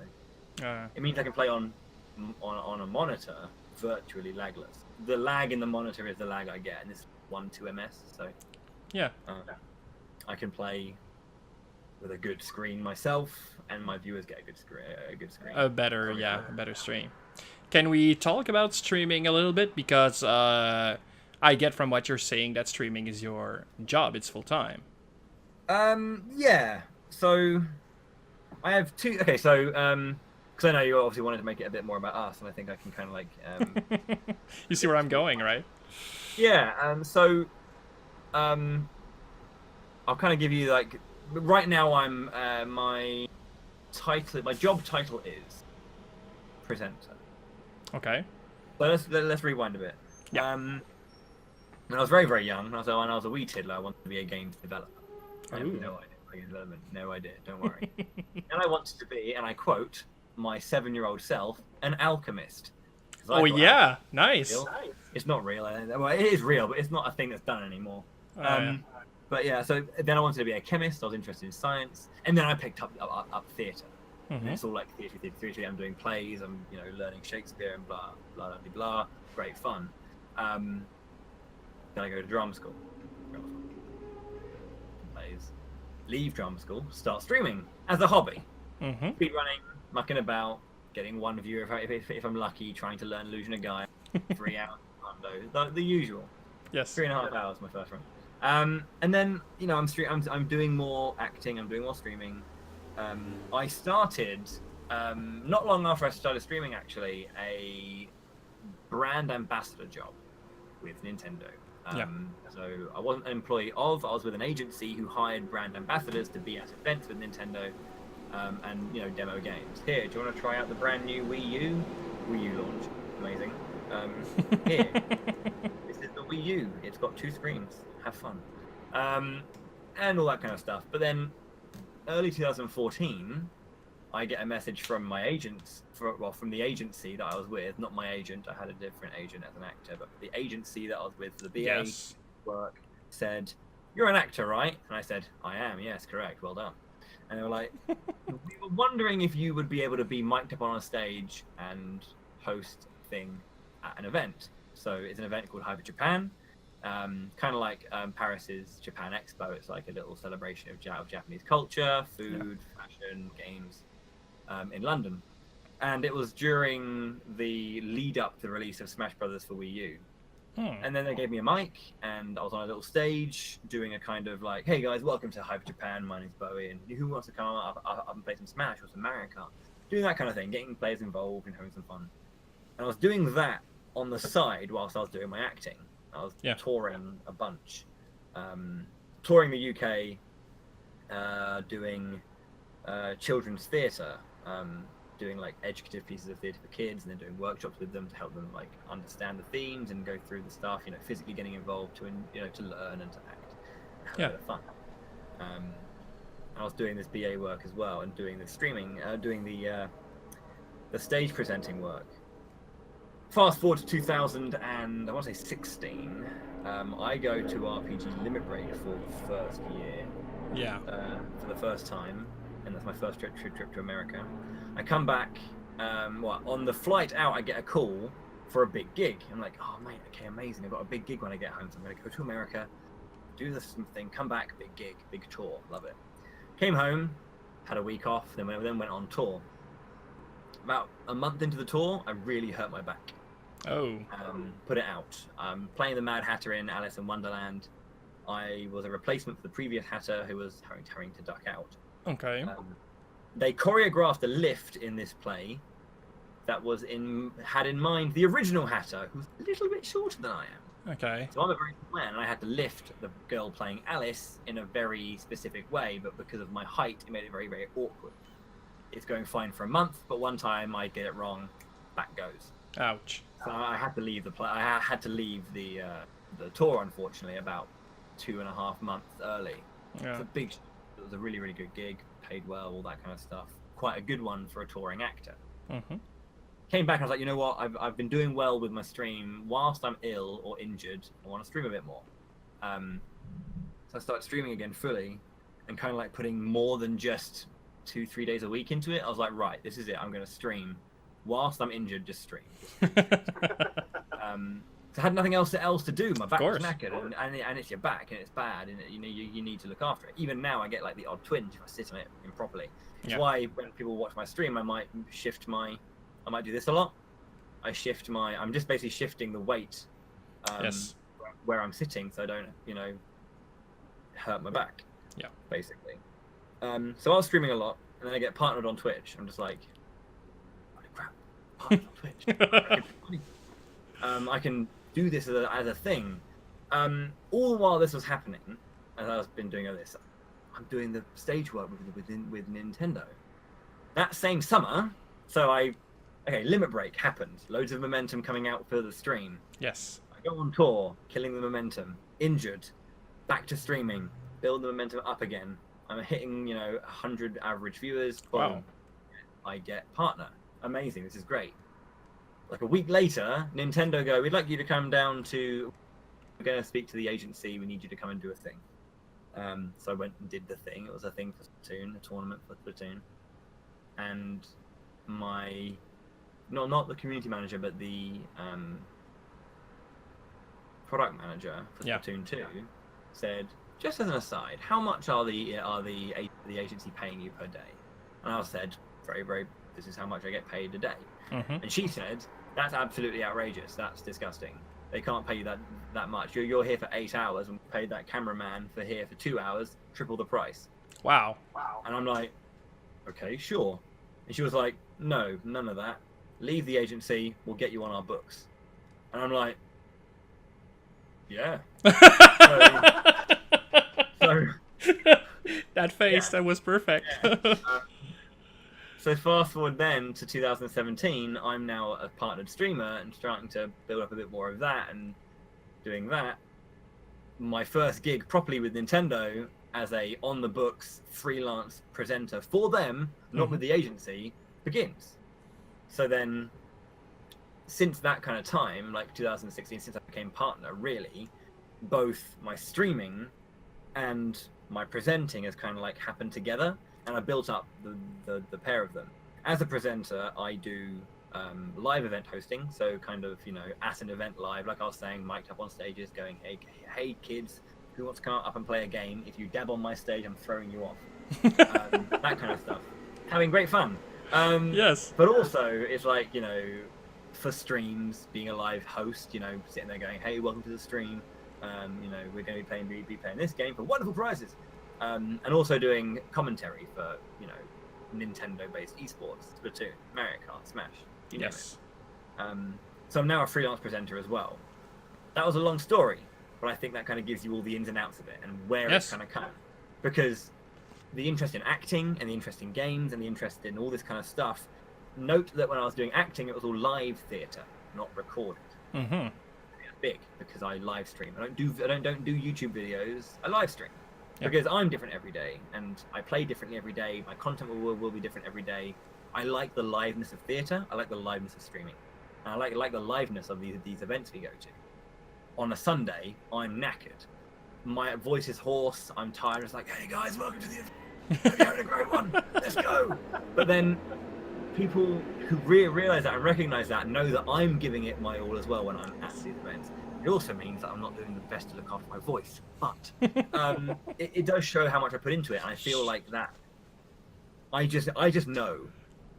it means I can play on a monitor virtually lagless. The lag in the monitor is the lag I get, and it's 1-2 ms. So yeah, I can play with a good screen myself, and my viewers get a good screen. A better stream. Can we talk about streaming a little bit? Because I get from what you're saying that streaming is your job. It's full time. Yeah. So I have two. Okay, so because I know you obviously wanted to make it a bit more about us, and I think I can kind of like. You see where I'm going, right? Yeah. I'll kind of give you like. Right now, I'm my job title is presenter. Okay. But let's rewind a bit. Yeah. When I was very, very young, when I was a wee tiddler, I wanted to be a games developer. I have no idea about game development. No idea. Don't worry. And I wanted to be, and I quote my 7-year-old self, an alchemist. Oh yeah, nice. It's not real. Well, it is real, but it's not a thing that's done anymore. Yeah. But yeah, so then I wanted to be a chemist. I was interested in science, and then I picked up theatre. And it's all like theatre. I'm doing plays. I'm learning Shakespeare and blah blah blah blah. Great fun. Then I go to drama school. Plays. Leave drama school. Start streaming as a hobby. Speed running, mucking about, getting one viewer if I'm lucky. Trying to learn Illusion of Gaia. 3 hours. The usual. Yes. 3.5 hours. My first run. And then I'm doing more acting. I'm doing more streaming. I started not long after I started streaming, actually, a brand ambassador job with Nintendo. So I wasn't an employee I was with an agency who hired brand ambassadors to be at events with Nintendo and demo games. Here, do you want to try out the brand new Wii U? Wii U launch, amazing. Here, this is the Wii U. It's got 2 screens. Have fun, and all that kind of stuff. But then, early 2014, I get a message from my agents, from the agency that I was with. Not my agent. I had a different agent as an actor, but the agency that I was with for the BA work said, "You're an actor, right?" And I said, "I am. Yes, correct. Well done." And they were like, we were wondering if you would be able to be mic'd up on a stage and host a thing at an event. So it's an event called Hyper Japan, kind of like Paris's Japan Expo. It's like a little celebration of Japanese culture, food, fashion, games in London. And it was during the lead up to the release of Smash Brothers for Wii U. And then they gave me a mic, and I was on a little stage doing a kind of like, hey guys, welcome to Hyper Japan, my name's Bowie, and who wants to come up and play some Smash or some Mario Kart? Doing that kind of thing, getting players involved and having some fun. And I was doing that on the side whilst I was doing my acting. I was touring a bunch. Touring the UK, doing children's theatre, doing like educative pieces of theatre for kids, and then doing workshops with them to help them like understand the themes and go through the stuff. You know, physically getting involved to to learn and to act. And have a bit of fun. I was doing this BA work as well, and doing the streaming, doing the stage presenting work. Fast forward to 2000 and I want to say 16. I go to RPG Limit Break for the first year. Yeah. For the first time, and that's my first trip to America. I come back. On the flight out, I get a call for a big gig. I'm like, oh mate, okay, amazing. I've got a big gig when I get home, so I'm gonna go to America, do this thing, come back, big gig, big tour, love it. Came home, had a week off, then went on tour. About a month into the tour, I really hurt my back. Oh. Put it out. Playing the Mad Hatter in Alice in Wonderland. I was a replacement for the previous Hatter who was having to duck out. Okay. They choreographed a lift in this play that had in mind the original Hatter, who's a little bit shorter than I am. Okay. So I'm a very tall man, and I had to lift the girl playing Alice in a very specific way, but because of my height, it made it very, very awkward. It's going fine for a month, but one time I get it wrong, back goes. Ouch. So I had to leave the play. I had to leave the tour, unfortunately, about 2.5 months early. Yeah. It was a really, really good gig, paid well, all that kind of stuff. Quite a good one for a touring actor. Mm-hmm. Came back and I was like, you know what? I've been doing well with my stream. Whilst I'm ill or injured, I want to stream a bit more. So I started streaming again fully, and kind of like putting more than just 2-3 days a week into it. I was like, right, this is it. I'm going to stream. Whilst I'm injured, just stream. So I had nothing else to do. My back was knackered, and it's your back, and it's bad, and you need to look after it. Even now, I get like the odd twinge if I sit on it improperly. That's why when people watch my stream, I might do this a lot. I'm just basically shifting the weight where I'm sitting, so I don't hurt my back. Yeah, basically. So I was streaming a lot, and then I get partnered on Twitch. I'm just like, holy crap, partnered on Twitch. I can do this as a thing. All the while this was happening, as I've been doing all this, I'm doing the stage work with Nintendo. That same summer, Limit Break happened. Loads of momentum coming out for the stream. Yes. I go on tour, killing the momentum, injured, back to streaming, build the momentum up again. I'm hitting 100 average viewers. Boom. Wow. I get partner. Amazing. This is great. Like a week later, Nintendo go, we'd like you to come down we're going to speak to the agency, we need you to come and do a thing. So I went and did the thing. It was a thing for Splatoon, a tournament for Splatoon. And not the community manager, but the product manager for Splatoon 2 said, just as an aside, how much are the agency paying you per day? And I said, very, very, this is how much I get paid a day. Mm-hmm. And she said, that's absolutely outrageous. That's disgusting. They can't pay you that much. You're here for 8 hours and paid that cameraman here for 2 hours, triple the price. Wow. And I'm like, okay, sure. And she was like, no, none of that. Leave the agency. We'll get you on our books. And I'm like, yeah. so that face, that was perfect. Yeah. So fast forward then to 2017, I'm now a partnered streamer and starting to build up a bit more of that and doing that. My first gig properly with Nintendo as a on-the-books freelance presenter for them, not with the agency, begins. So then, since that kind of time, like 2016, since I became partner, really, both my streaming and my presenting has kind of like happened together. and I built up the pair of them. As a presenter, I do live event hosting, so kind of, at an event live, like I was saying, mic'd up on stages, going, hey kids, who wants to come up and play a game? If you dab on my stage, I'm throwing you off. That kind of stuff. Having great fun. Yes. But also, it's like, for streams, being a live host, sitting there going, hey, welcome to the stream. We're going to be playing this game for wonderful prizes. And also doing commentary for, Nintendo-based esports, Splatoon, Mario Kart, Smash, you name it. So I'm now a freelance presenter as well. That was a long story, but I think that kind of gives you all the ins and outs of it and where it's kind of come. Because the interest in acting and the interest in games and the interest in all this kind of stuff, note that when I was doing acting, it was all live theatre, not recorded. Mm-hmm. It's big because I live stream. I don't do YouTube videos. I live stream. Because I'm different every day, and I play differently every day. My content will be different every day. I like the liveness of theatre. I like the liveness of streaming. And I like the liveness of these events we go to. On a Sunday, I'm knackered. My voice is hoarse. I'm tired. It's like, hey guys, welcome to the event. Hope you're having a great one. Let's go. But then people who realise that and recognise that know that I'm giving it my all as well when I'm at these events. It also means that I'm not doing the best to look after my voice, but it does show how much I put into it, and I feel like that. I just know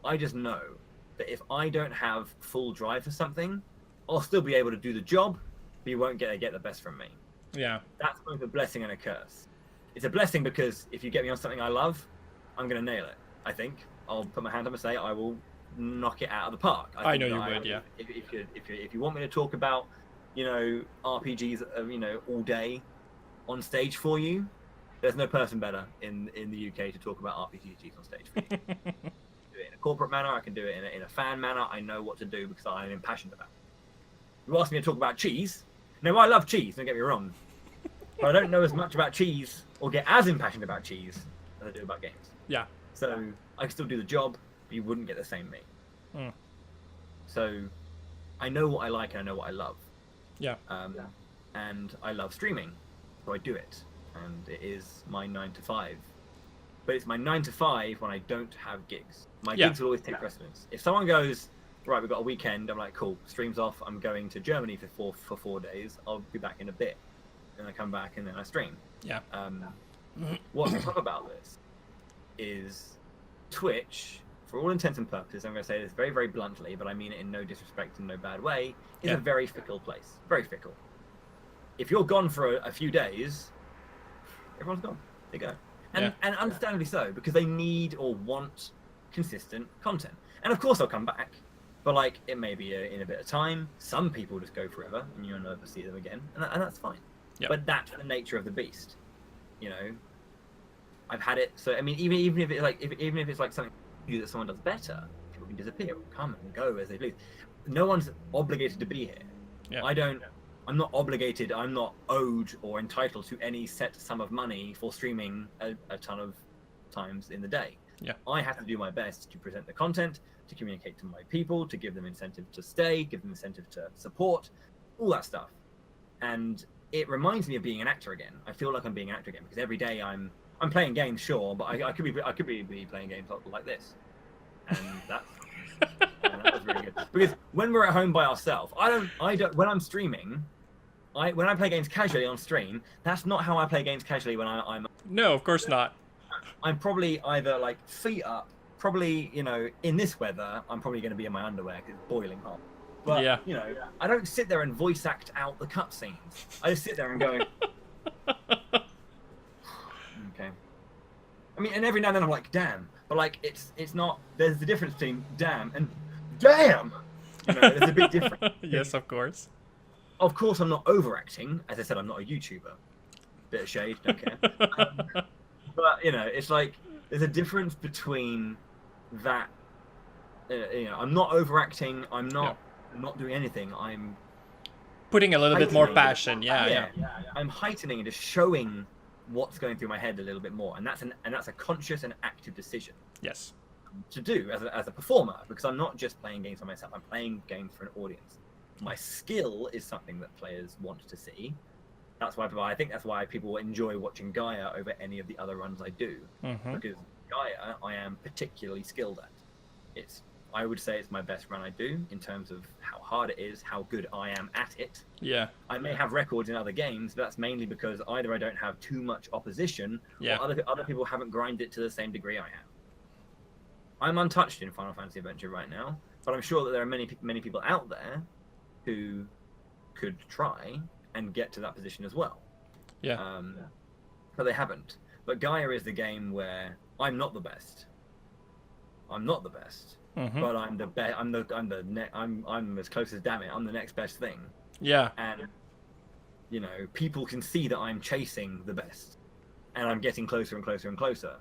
that if I don't have full drive for something, I'll still be able to do the job, but you won't get the best from me. Yeah. That's both a blessing and a curse. It's a blessing because if you get me on something I love, I'm gonna nail it. I think I'll put my hand up and say I will knock it out of the park. I know you would, yeah. If you want me to talk about RPGs, all day on stage for you, there's no person better in the UK to talk about RPGs on stage for you. I can do it in a corporate manner, I can do it in a fan manner. I know what to do because I'm impassioned about it. You asked me to talk about cheese. Now, I love cheese, don't get me wrong, but I don't know as much about cheese or get as impassioned about cheese as I do about games. Yeah. So I can still do the job, but you wouldn't get the same me. Mm. So I know what I like and I know what I love. Yeah. And I love streaming, so I do it, and it is my 9 to 5. But it's my 9 to 5 when I don't have gigs. My gigs will always take precedence. If someone goes, right, we've got a weekend, I'm like, cool, stream's off. I'm going to Germany for 4 days. I'll be back in a bit. Then I come back and then I stream. Yeah. What's tough about this is Twitch, for all intents and purposes, I'm going to say this very, very bluntly, but I mean it in no disrespect and no bad way, is a very fickle place. Very fickle. If you're gone for a few days, everyone's gone. They go. And understandably so, because they need or want consistent content. And of course they'll come back, but like it may be in a bit of time. Some people just go forever and you'll never see them again, and that's fine. Yep. But that's the nature of the beast. I've had it. So I mean, even if it's like even if it's like something that someone does better, people can disappear or come and go as they please. No one's obligated to be here. Yeah. I'm not obligated. I'm not owed or entitled to any set sum of money for streaming a ton of times in the day. Yeah. I have to do my best to present the content, to communicate to my people, to give them incentive to stay, give them incentive to support, all that stuff. And it reminds me of being an actor again. I feel like I'm being an actor again because every day I'm playing games, sure, but I could be playing games like this, and that was really good. Because when we're at home by ourselves, I don't. When I'm streaming, when I play games casually on stream, that's not how I play games casually when I'm. No, of course not. I'm probably either like feet up. Probably, in this weather, I'm probably going to be in my underwear because it's boiling hot. But I don't sit there and voice act out the cutscenes. I just sit there and go. Okay. I mean, and every now and then I'm like, damn. But like, it's not. There's the difference between damn and damn. There's a big difference. Yes, of course. Of course, I'm not overacting. As I said, I'm not a YouTuber. Bit of shade, don't care. But it's like there's a difference between that. I'm not overacting. I'm not doing anything. I'm putting a little bit more passion. Yeah. I'm heightening and just showing what's going through my head a little bit more, and that's a conscious and active decision. Yes. To do as a performer, because I'm not just playing games for myself. I'm playing games for an audience. My skill is something that players want to see. I think that's why people enjoy watching Gaia over any of the other runs I do, because Gaia, I am particularly skilled at. I would say it's my best run I do in terms of how hard it is, how good I am at it. Yeah. I may have records in other games, but that's mainly because either I don't have too much opposition, or other people haven't grinded it to the same degree I have. I'm untouched in Final Fantasy Adventure right now, but I'm sure that there are many people out there who could try and get to that position as well. Yeah. But they haven't. But Gaia is the game where I'm not the best. I'm not the best. Mm-hmm. But I'm the best. I'm as close as damn it. I'm the next best thing. Yeah. And you know, people can see that I'm chasing the best, and I'm getting closer and closer and closer.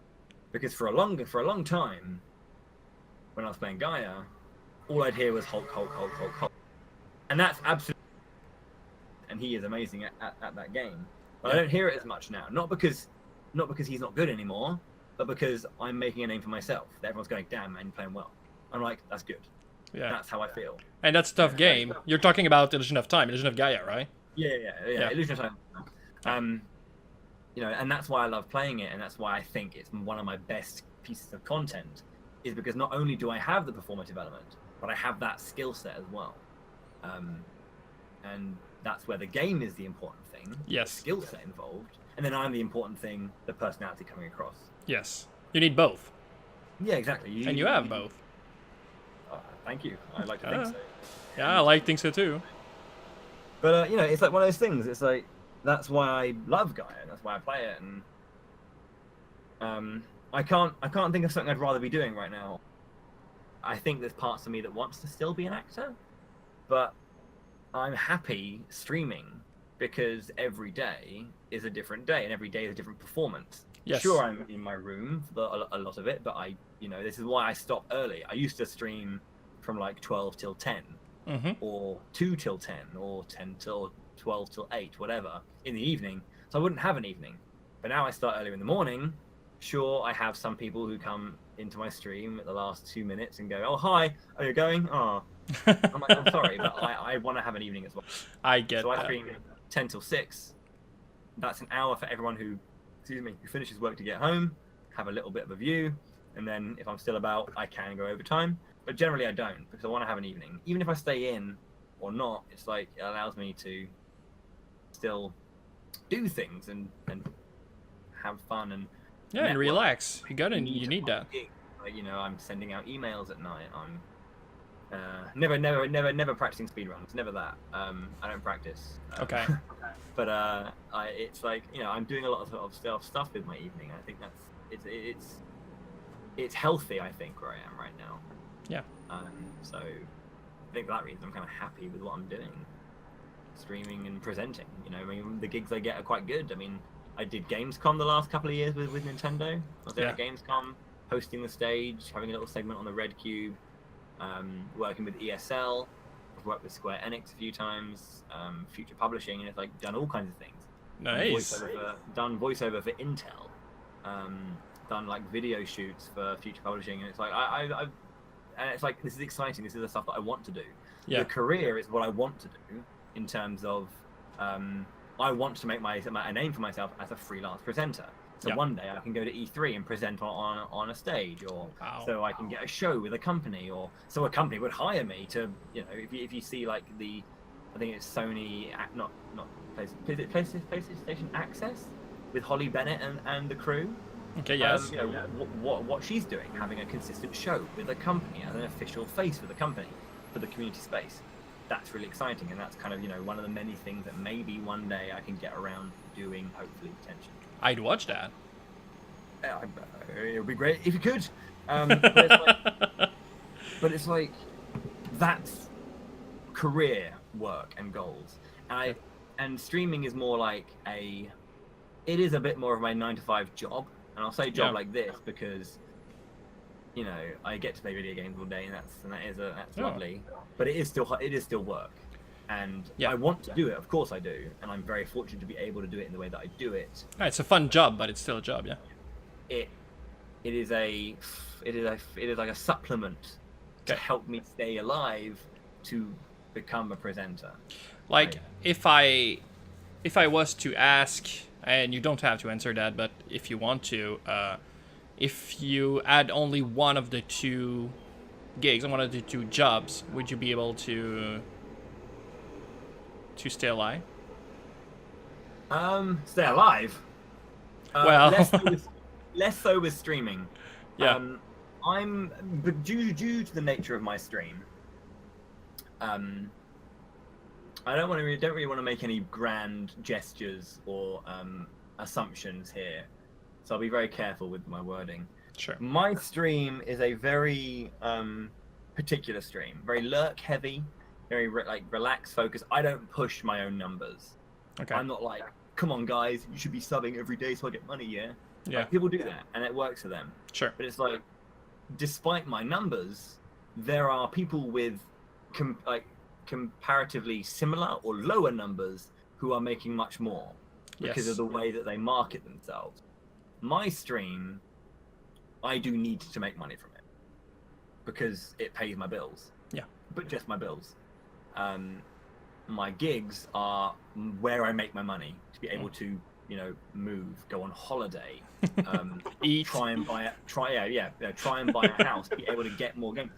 Because for a long time, when I was playing Gaia, all I'd hear was Hulk, Hulk, Hulk, Hulk, Hulk, and that's absolutely. And he is amazing at that game. But I don't hear it as much now. Not because he's not good anymore, but because I'm making a name for myself. That everyone's going, damn man, you're playing well. I'm like, that's good. Yeah. That's how I feel. And that's a tough game. You're talking about Illusion of Time, Illusion of Gaia, right? Yeah. Illusion of Time. You know, and that's why I love playing it, and that's why I think it's one of my best pieces of content, is because not only do I have the performative element, but I have that skill set as well. And that's where the game is the important thing. Yes. The skill set involved, and then I'm the important thing, the personality coming across. Yes. You need both. Yeah, exactly. And you have both. Thank you. I like to think so. Yeah, I like to think so too. But you know, it's like one of those things. It's like that's why I love Gaia. That's why I play it, and I can't think of something I'd rather be doing right now. I think there's parts of me that wants to still be an actor, but I'm happy streaming because every day is a different day, and every day is a different performance. Yes. Sure, I'm in my room for a lot of it, but this is why I stop early. I used to stream from like 12 till 10, or 2 till 10, or 10 till 12 till 8, whatever, in the evening. So I wouldn't have an evening. But now I start earlier in the morning. Sure, I have some people who come into my stream at the last 2 minutes and go, "Oh, hi, are you going?" Oh, I'm like, I'm sorry, but I want to have an evening as well. I get so that. I stream 10 till 6. That's an hour for everyone who finishes work to get home, have a little bit of a view, and then if I'm still about, I can go overtime. But generally I don't, because I want to have an evening. Even if I stay in or not, it's like it allows me to still do things and have fun and and relax. You need that. Like, you know, I'm sending out emails at night. I'm never practicing speedruns. Never that. I don't practice. Okay. But it's like, you know, I'm doing a lot of stuff with my evening. I think it's healthy. I think where I am right now. Yeah. So I think for that reason I'm kind of happy with what I'm doing, streaming and presenting. You know, I mean, the gigs I get are quite good. I mean, I did Gamescom the last couple of years with Nintendo. I was there at Gamescom, hosting the stage, having a little segment on the Red Cube, working with ESL. I've worked with Square Enix a few times, Future Publishing, and it's like done all kinds of things. Nice. Done voiceover for Intel, done like video shoots for Future Publishing, and it's like and it's like, this is exciting. This is the stuff that I want to do. Yeah. The career is what I want to do in terms of I want to make a name for myself as a freelance presenter. So one day I can go to E3 and present on a stage, or so I can get a show with a company, or so a company would hire me to, you know, if you see like I think it's Sony, not PlayStation Access with Holly Bennett and the crew. Okay, yes. You know, what she's doing, having a consistent show with a company as an official face for the company, for the community space. That's really exciting, and that's kind of, you know, one of the many things that maybe one day I can get around doing, hopefully, potentially. I'd watch that. It would be great if you could. But it's like that's career work and goals. And streaming is more like it is a bit more of my 9-to-5 job. And I'll say job like this because, you know, I get to play video games all day, and that's lovely. But it is still work, and I want to do it. Of course I do, and I'm very fortunate to be able to do it in the way that I do it. It's a fun job, but it's still a job, yeah. It is like a supplement to help me stay alive to become a presenter. Like if I was to ask, and you don't have to answer that, but if you want to, if you add only one of the two gigs and one of the two jobs, would you be able to stay alive? Stay alive. Well, Less so with streaming. yeah, But due to the nature of my stream, I don't really want to make any grand gestures or assumptions here, so I'll be very careful with my wording. sure. My stream is a very particular stream, very lurk heavy, very relaxed, focused. I don't push my own numbers. Okay. I'm not like, come on guys, you should be subbing every day so I get money. Yeah. Yeah. People do that, and it works for them. Sure. But it's like, despite my numbers, there are people with comparatively similar or lower numbers who are making much more because of the way that they market themselves. My stream, I do need to make money from it because it pays my bills. Yeah. But just my bills. My gigs are where I make my money to be able to, move, go on holiday, eat, try and buy a house, be able to get more games,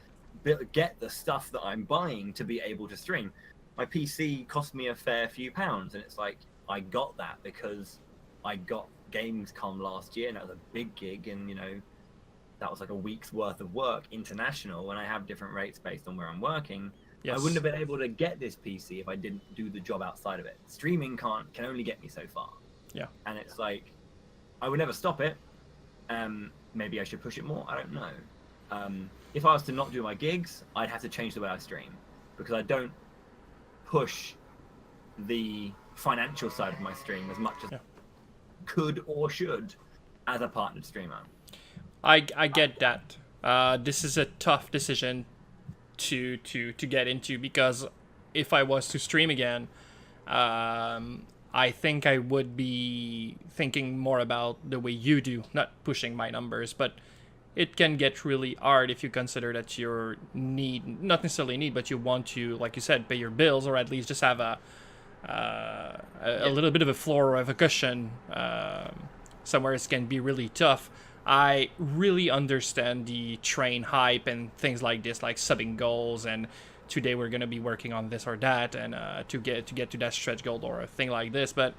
get the stuff that I'm buying to be able to stream. My PC cost me a fair few pounds, and it's like I got that because I got Gamescom last year, and that was a big gig, and that was like a week's worth of work international, and I have different rates based on where I'm working. Yes. I wouldn't have been able to get this PC if I didn't do the job outside of it. Streaming can only get me so far. Yeah. And it's like, I would never stop it. Maybe I should push it more. I don't know. If I was to not do my gigs, I'd have to change the way I stream because I don't push the financial side of my stream as much as could or should as a partnered streamer. I get that. This is a tough decision to get into because if I was to stream again, I think I would be thinking more about the way you do, not pushing my numbers, but it can get really hard if you consider that you not necessarily need, but you want to, like you said, pay your bills or at least just have a little bit of a floor or of a cushion somewhere it can be really tough. I really understand the train hype and things like this, like subbing goals and today we're going to be working on this or that and to get to that stretch goal or a thing like this. But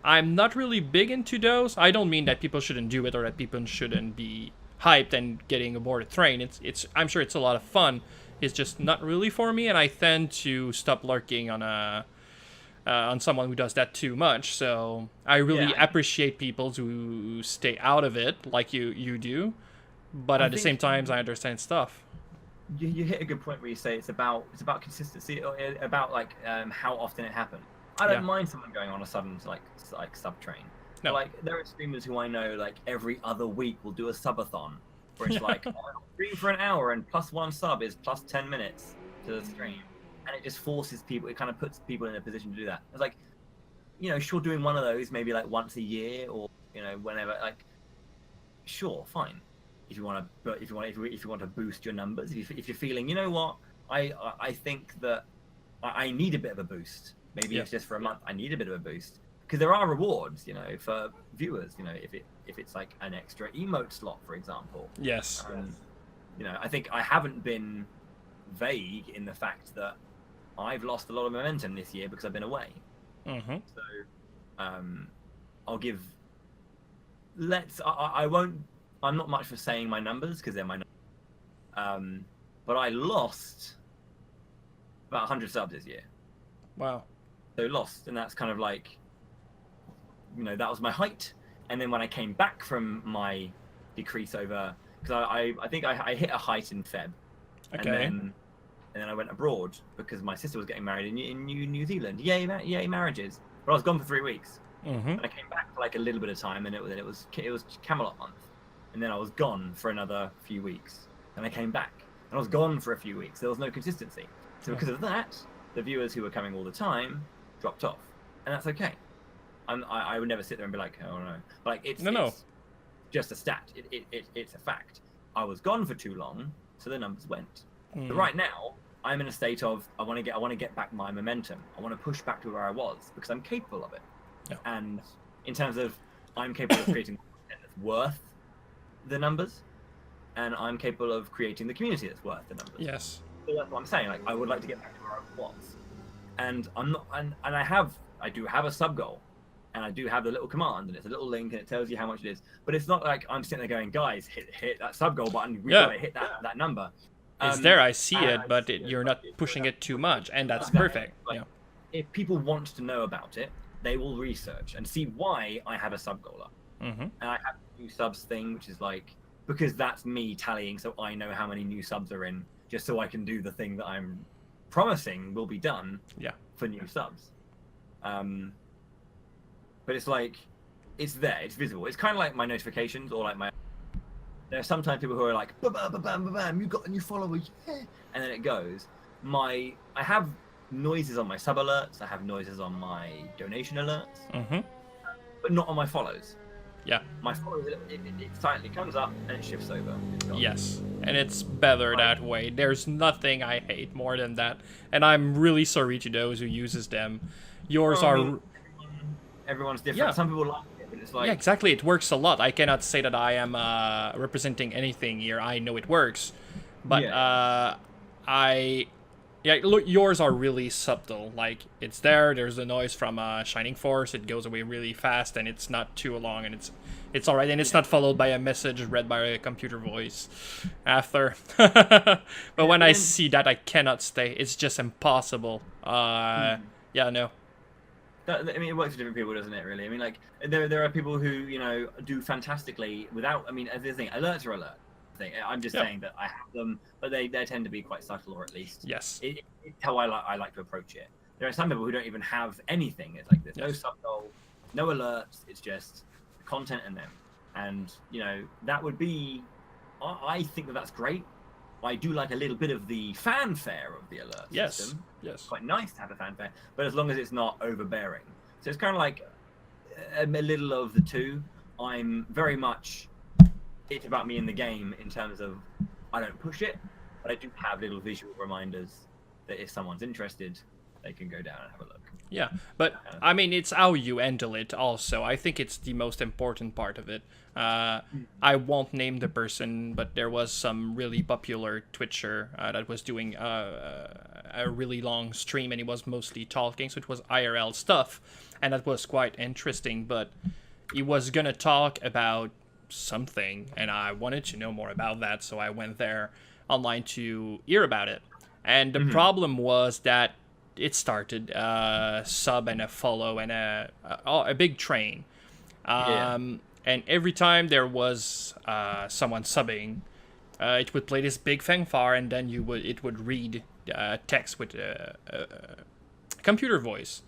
I'm not really big into those. I don't mean that people shouldn't do it or that people shouldn't be hyped and getting aboard a train. I'm sure it's a lot of fun. It's just not really for me, and I tend to stop lurking on someone who does that too much. So I really appreciate people who stay out of it like you do, but at the same time I understand stuff. You hit a good point where you say it's about consistency, about like how often it happens. I don't mind someone going on a sudden like sub train. No. Like there are streamers who I know like every other week will do a subathon where it's like stream for an hour and plus one sub is plus 10 minutes to the stream. And it just forces people, it kind of puts people in a position to do that. It's like, sure, doing one of those maybe like once a year or, whenever, like, sure, fine. If you want to boost your numbers, if you're feeling, I think that I need a bit of a boost. Maybe it's just for a month. I need a bit of a boost because there are rewards, for viewers, if it's like an extra emote slot, for example. Yes. I think I haven't been vague in the fact that I've lost a lot of momentum this year because I've been away. Mm-hmm. So, I'll give. I won't. I'm not much for saying my numbers because they're my numbers. But I lost about 100 subs this year. Wow. So lost, and that's kind of like, that was my height. And then when I came back from my decrease over, because I think I hit a height in Feb. Okay. And then I went abroad because my sister was getting married in New Zealand. Yay marriages! But I was gone for 3 weeks, and I came back for like a little bit of time, and it was Camelot month, and then I was gone for another few weeks, and I came back, and I was gone for a few weeks. There was no consistency, so because of that, the viewers who were coming all the time dropped off, and that's okay. I would never sit there and be like, oh no, like it's just a stat. It's a fact. I was gone for too long, so the numbers went. But right now, I'm in a state of I want to get back my momentum. I want to push back to where I was because I'm capable of it. Yeah. And in terms of I'm capable of creating content that's worth the numbers, and I'm capable of creating the community that's worth the numbers. Yes. So that's what I'm saying. Like, I would like to get back to where I was, and I'm not. And I do have a sub goal, and I do have the little command, and it's a little link, and it tells you how much it is. But it's not like I'm sitting there going, guys, hit that sub goal button. We've got to hit that number. It's there, I see it, but you're not pushing it too much, and that's perfect. Like, yeah. If people want to know about it, they will research and see why I have a sub goal up. Mm-hmm. And I have a new subs thing, which is like, because that's me tallying, so I know how many new subs are in, just so I can do the thing that I'm promising will be done for new subs. But it's like, it's there, it's visible. It's kind of like my notifications, or like my... There are sometimes people who are like, bam, bam, bam, bam, bam, you got a new follower, yeah. And then it goes. I have noises on my sub alerts, I have noises on my donation alerts, but not on my follows. Yeah. My follows, it comes up and it shifts over. Yes, and it's better that way. There's nothing I hate more than that, and I'm really sorry to those who uses them. Yours are... Everyone's different. Yeah. Some people like it, but it's like... Yeah, exactly. It works a lot. I cannot say that I am representing anything here. I know it works, but look, yours are really subtle. Like, it's there. There's the noise from Shining Force. It goes away really fast, and it's not too long, and it's all right. And it's not followed by a message read by a computer voice after. But when I see that, I cannot stay. It's just impossible. Yeah, no. I mean, it works for different people, doesn't it? Really. I mean, like, there are people who do fantastically without. I mean, as the thing, alerts are alert. I'm just saying that I have them, but they tend to be quite subtle, or at least it's how I like to approach it. There are some people who don't even have anything. It's like there's no subgoal, no alerts. It's just content and them, and that would be. I think that's great. I do like a little bit of the fanfare of the alert system. Yes, quite nice to have a fanfare, but as long as it's not overbearing. So it's kind of like a little of the two. I'm very much. It's about me in the game in terms of I don't push it, but I do have little visual reminders that if someone's interested, they can go down and have a look. Yeah, but I mean, it's how you handle it also. I think it's the most important part of it. I won't name the person, but there was some really popular Twitcher that was doing a really long stream, and he was mostly talking, so it was IRL stuff, and that was quite interesting, but he was gonna talk about something, and I wanted to know more about that, so I went there online to hear about it. And the problem was that it started a sub and a follow and a big train. And every time there was someone subbing, it would play this big fanfare, and then it would read text with a computer voice.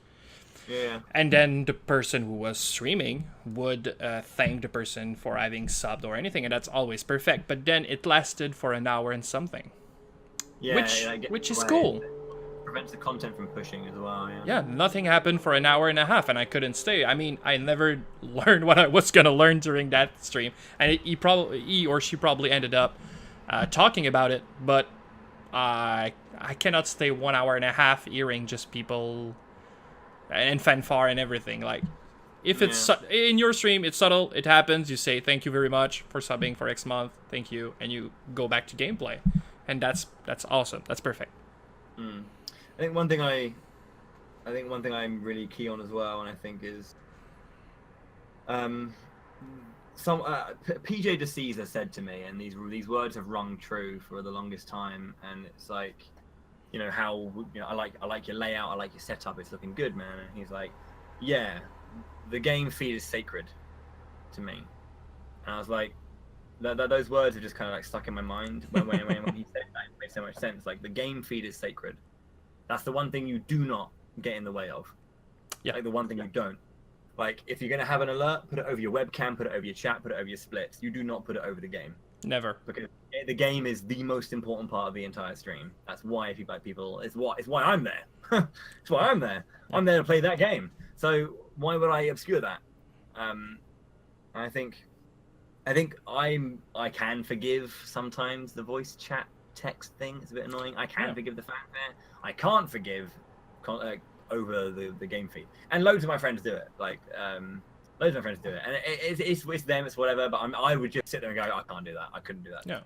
Yeah. And then the person who was streaming would thank the person for having subbed or anything, and that's always perfect. But then it lasted for an hour and something. Yeah, which is cool. It prevents the content from pushing as well. Yeah, nothing happened for an hour and a half, and I couldn't stay. I mean, I never learned what I was gonna learn during that stream, and he or she probably ended up talking about it. But I cannot stay 1 hour and a half hearing just people. And fanfare and everything. Like, if it's in your stream, it's subtle, it happens, you say thank you very much for subbing for X month, thank you, and you go back to gameplay, and that's awesome. That's perfect. I think one thing I'm really key on as well, and I think is PJ DeCesar said to me, and these words have rung true for the longest time, and it's like, how I like your layout, I like your setup, it's looking good, man. And he's like, yeah, the game feed is sacred to me. And I was like, those words are just kind of like stuck in my mind when he said that. It made so much sense. Like, the game feed is sacred. That's the one thing you do not get in the way of. Yeah. Like, the one thing you don't. Like, if you're gonna have an alert, put it over your webcam, put it over your chat, put it over your splits. You do not put it over the game. Never. Because the game is the most important part of the entire stream. That's why, if you like people, it's why I'm there. It's why I'm there. I'm there to play that game. So why would I obscure that? I think I can forgive sometimes the voice chat text thing. It's a bit annoying. I can forgive the fanfare. I can't forgive over the game feed. And loads of my friends do it. Like Loads of my friends do it, and it's them, it's whatever. But I would just sit there and go, I can't do that. I couldn't do that. Yeah.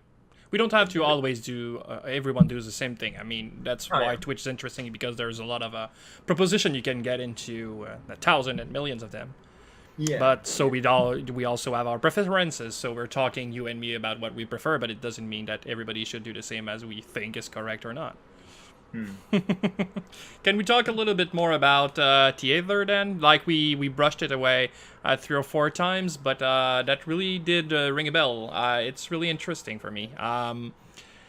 We don't have to always do, everyone does the same thing. I mean, that's why Twitch is interesting, because there's a lot of proposition you can get into, 1,000 and millions of them. Yeah. But so we also have our preferences. So we're talking, you and me, about what we prefer, but it doesn't mean that everybody should do the same as we think is correct or not. Can we talk a little bit more about theater then? Like we brushed it away 3 or 4 times, but that really did ring a bell. It's really interesting for me.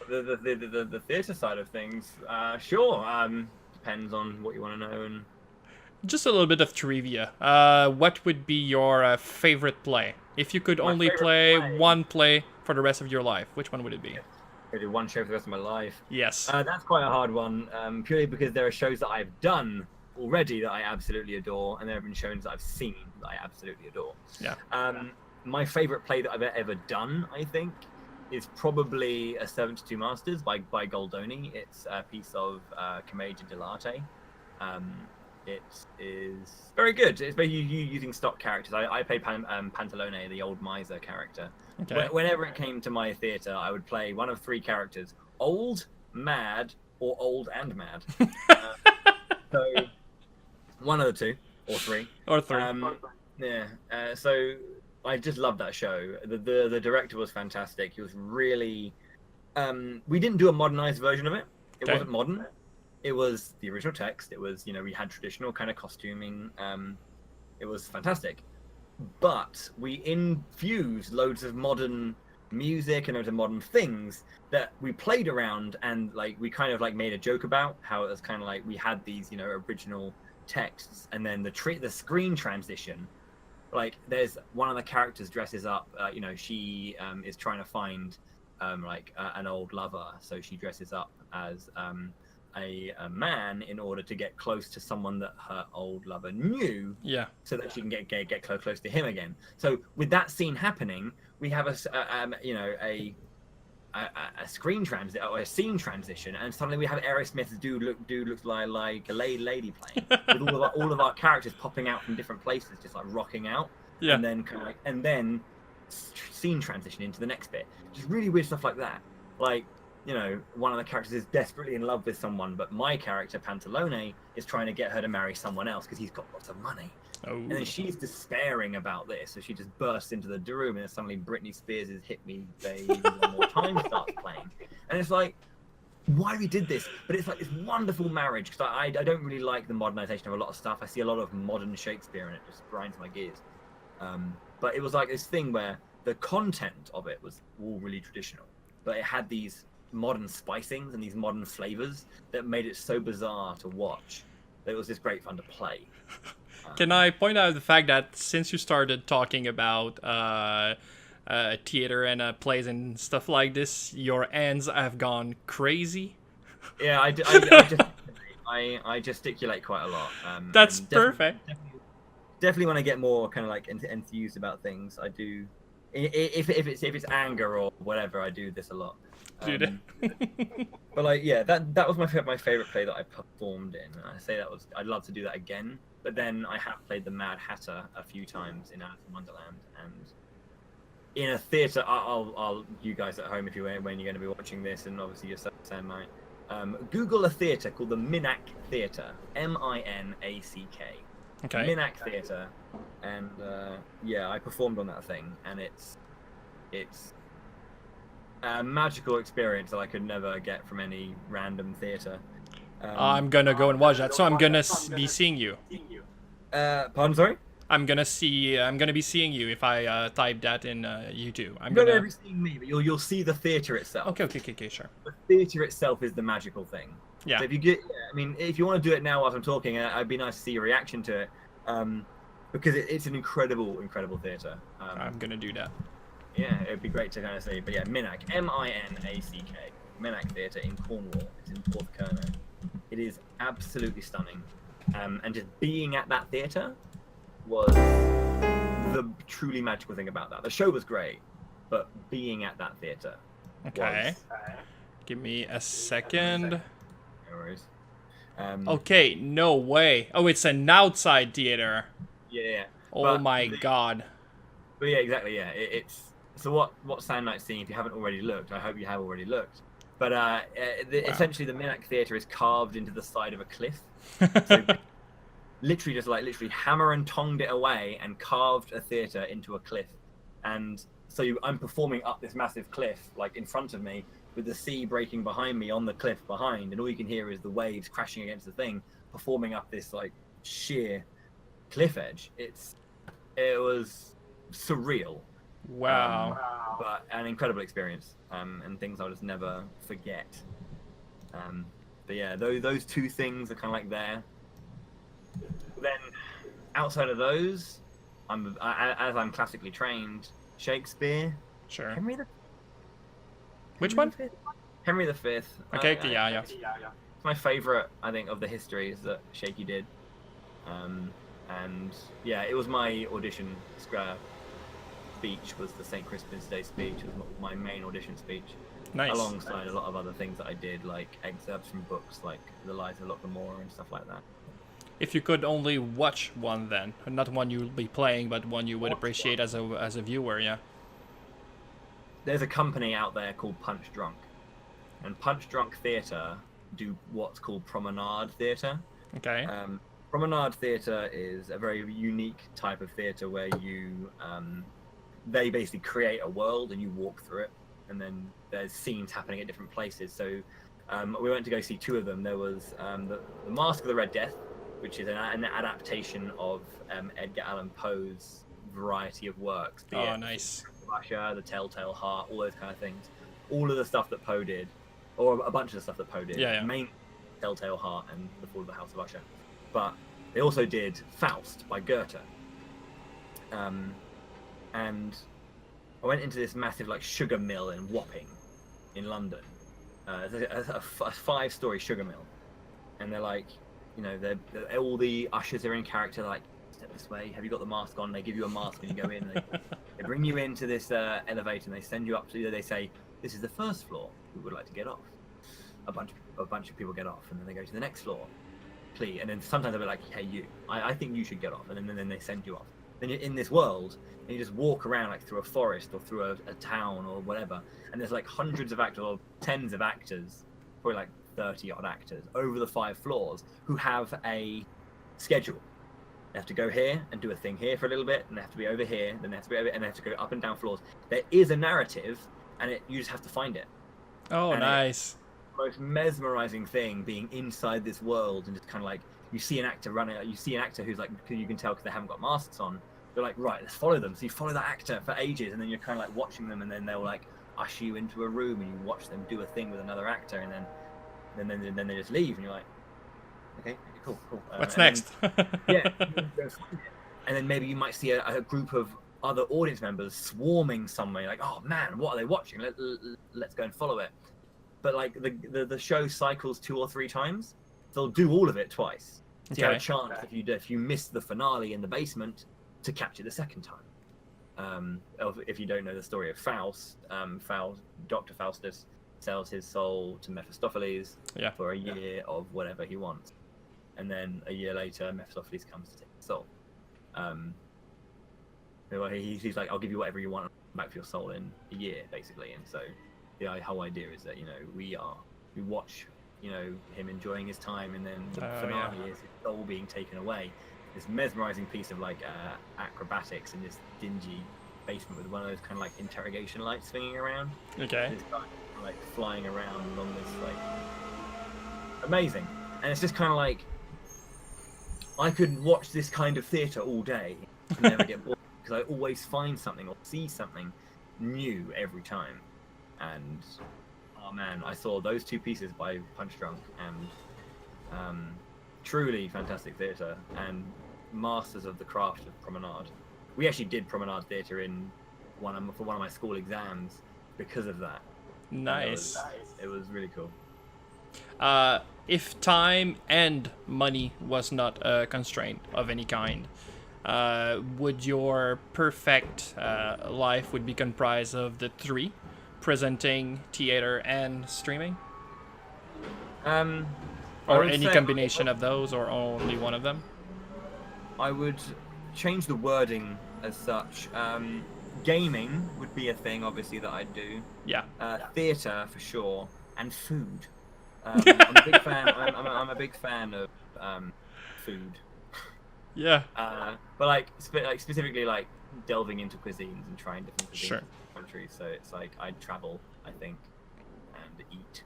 The theatre side of things, sure. Depends on what you want to know. And just a little bit of trivia. What would be your favorite play? If you could only play one play for the rest of your life, which one would it be? I do one show for the rest of my life. Yes. That's quite a hard one, purely because there are shows that I've done already that I absolutely adore, and there have been shows that I've seen that I absolutely adore. Yeah. My favourite play that I've ever done, I think, is probably A Servant to Two Masters by Goldoni. It's a piece of commedia dell'arte. It is very good. It's basically using stock characters. I play Pantalone, the old miser character. Okay. Whenever it came to my theatre, I would play one of 3 characters: old, mad, or old and mad. So one of the 2, or 3. Or 3. Yeah. So I just loved that show. The director was fantastic. He was really. We didn't do a modernized version of it. It wasn't modern. It was the original text. It was, we had traditional kind of costuming. It was fantastic. But we infused loads of modern music and loads of modern things that we played around, and we kind of made a joke about how it was kind of we had these, original texts, and then the screen transition. There's one of the characters dresses up, she is trying to find an old lover, so she dresses up as a man in order to get close to someone that her old lover knew, so that she can get close to him again. So with that scene happening, we have a screen transit or a scene transition, and suddenly we have Aerosmith's "Dude looks like a lady" playing, with all of our characters popping out from different places, just rocking out, and then scene transition into the next bit. Just really weird stuff like that. One of the characters is desperately in love with someone, but my character, Pantalone, is trying to get her to marry someone else because he's got lots of money. Oh. And then she's despairing about this, so she just bursts into the room, and then suddenly Britney Spears' Hit Me Baby One More Time starts playing. And it's why we did this? But it's this wonderful marriage, because I don't really like the modernization of a lot of stuff. I see a lot of modern Shakespeare, and it just grinds my gears. But it was this thing where the content of it was all really traditional, but it had these modern spicings and these modern flavors that made it so bizarre to watch that it was just great fun to play. Can I point out the fact that since you started talking about theater and plays and stuff like this, your hands have gone crazy? Yeah, I gesticulate quite a lot. That's perfect. Definitely when I get more kind of enthused about things, I do. If it's anger or whatever, I do this a lot. But that was my favorite play that I performed in. And I say I'd love to do that again. But then I have played the Mad Hatter a few times in Alice in Wonderland, and in a theatre. I'll you guys at home, when you're going to be watching this, and obviously yourself, Sam, might Google a theatre called the Minack Theatre, Minack. Okay. Minack Theatre, and I performed on that thing, and it's a magical experience that I could never get from any random theatre. I'm gonna go and watch that, so I'm gonna be seeing you. Pardon, sorry? I'm gonna be seeing you if I type that in YouTube. You're not be seeing me, but you'll see the theatre itself. Okay, sure. The theatre itself is the magical thing. Yeah. So if you want to do it now while I'm talking, it'd be nice to see your reaction to it, because it's an incredible theatre. I'm gonna do that. Yeah, it'd be great to kind of see. But yeah, Minack, Minack, Minack Theatre in Cornwall. It's in Porthcurno. It is absolutely stunning. And just being at that theatre was the truly magical thing about that. The show was great, but being at that theatre was... Give me a second. No worries. Okay, no way. Oh, it's an outside theater. Yeah. Oh But my god. But yeah, exactly. Yeah, it's so what Sand Knight's seeing. If you haven't already looked, I hope you have already looked. But Wow. essentially, the Minack Theatre is carved into the side of a cliff. So literally, just like literally hammer and tonged it away and carved a theatre into a cliff. And so I'm performing up this massive cliff, like in front of me, with the sea breaking behind me on the cliff behind, and all you can hear is the waves crashing against the thing, performing up this like sheer cliff edge. It was surreal, Wow. but an incredible experience, and things I'll just never forget. But yeah, those two things are kind of like there. Then, outside of those, as I'm classically trained, Shakespeare, Sure. Henry the Which one? V? Henry V. Okay, yeah. It's my favorite, I think, of the histories that Shaky did. And yeah, it was my audition speech, was the St. Crispin's Day speech. It was my main audition speech. Nice. Alongside a lot of other things that I did, like excerpts from books like The Lives of Lockamore and stuff like that. If you could only watch one then, not one you'll be playing, but one you would appreciate as a viewer, yeah. There's a company out there called Punch Drunk, and Punch Drunk Theatre do what's called Promenade Theatre. Okay. Promenade Theatre is a very unique type of theatre where they basically create a world and you walk through it, and then there's scenes happening at different places. So we went to go see two of them. There was the Mask of the Red Death, which is an adaptation of Edgar Allan Poe's variety of works. Nice. Usher, The Telltale Heart, all those kind of things. All of the stuff that Poe did, or a bunch of the stuff that Poe did. Yeah. Main Telltale Heart and The Fall of the House of Usher. But they also did Faust by Goethe. And I went into this massive like sugar mill in Wapping, in London. It's a 5-story sugar mill, and they're like, they're all the ushers are in character. They're like, step this way. Have you got the mask on? They give you a mask and you go in. They bring you into this elevator and they send you up to. They say, this is the first floor. Who would like to get off? A bunch of people get off, and then they go to the next floor. Please. And then sometimes they'll be like, hey, you. I think you should get off, and then they send you off. Then you're in this world and you just walk around like through a forest or through a town or whatever, and there's like hundreds of actors or tens of actors, probably like 30 odd actors over the 5 floors who have a schedule. They have to go here and do a thing here for a little bit, and they have to be over here, then they have to be over, and they have to go up and down floors. There is a narrative, and you just have to find it. Oh, and nice. The most mesmerizing thing being inside this world, and just kind of like, you see an actor running, you see an actor who's like, you can tell because they haven't got masks on. You're like, right, let's follow them. So you follow that actor for ages, and then you're kind of like watching them, and then they'll like usher you into a room, and you watch them do a thing with another actor, and then they just leave, and you're like, okay, cool. What's next? And then maybe you might see a group of other audience members swarming somewhere. Like, oh man, what are they watching? Let's go and follow it. But like the show cycles 2 or 3 times. They'll do all of it twice. So you have a chance if you miss the finale in the basement to catch it the second time. If you don't know the story of Faust, Dr. Faustus sells his soul to Mephistopheles for a year of whatever he wants, and then a year later Mephistopheles comes to take his soul. He's like, I'll give you whatever you want back for your soul in a year, basically. And so the whole idea is that we watch him enjoying his time, and then the finale is his soul being taken away. This mesmerizing piece of like acrobatics in this dingy basement with one of those kind of like interrogation lights swinging around. Okay. This guy like flying around along this like amazing, and it's just kind of like I could watch this kind of theatre all day and never get bored, because I always find something or see something new every time. And oh man, I saw those 2 pieces by Punch Drunk, and truly fantastic theatre and masters of the craft of Promenade. We actually did Promenade Theatre for one of my school exams because of that. Nice. It was really cool. If time and money was not a constraint of any kind, would your perfect life would be comprised of the 3: presenting, theater, and streaming? Or any combination of those, or only one of them? I would change the wording as such. Gaming would be a thing, obviously, that I'd do. Yeah. Theatre for sure, and food. I'm a big fan. I'm a big fan of food. Yeah. But like specifically like delving into cuisines and trying different cuisines Sure. in countries. So it's like I'd travel, I think, and eat.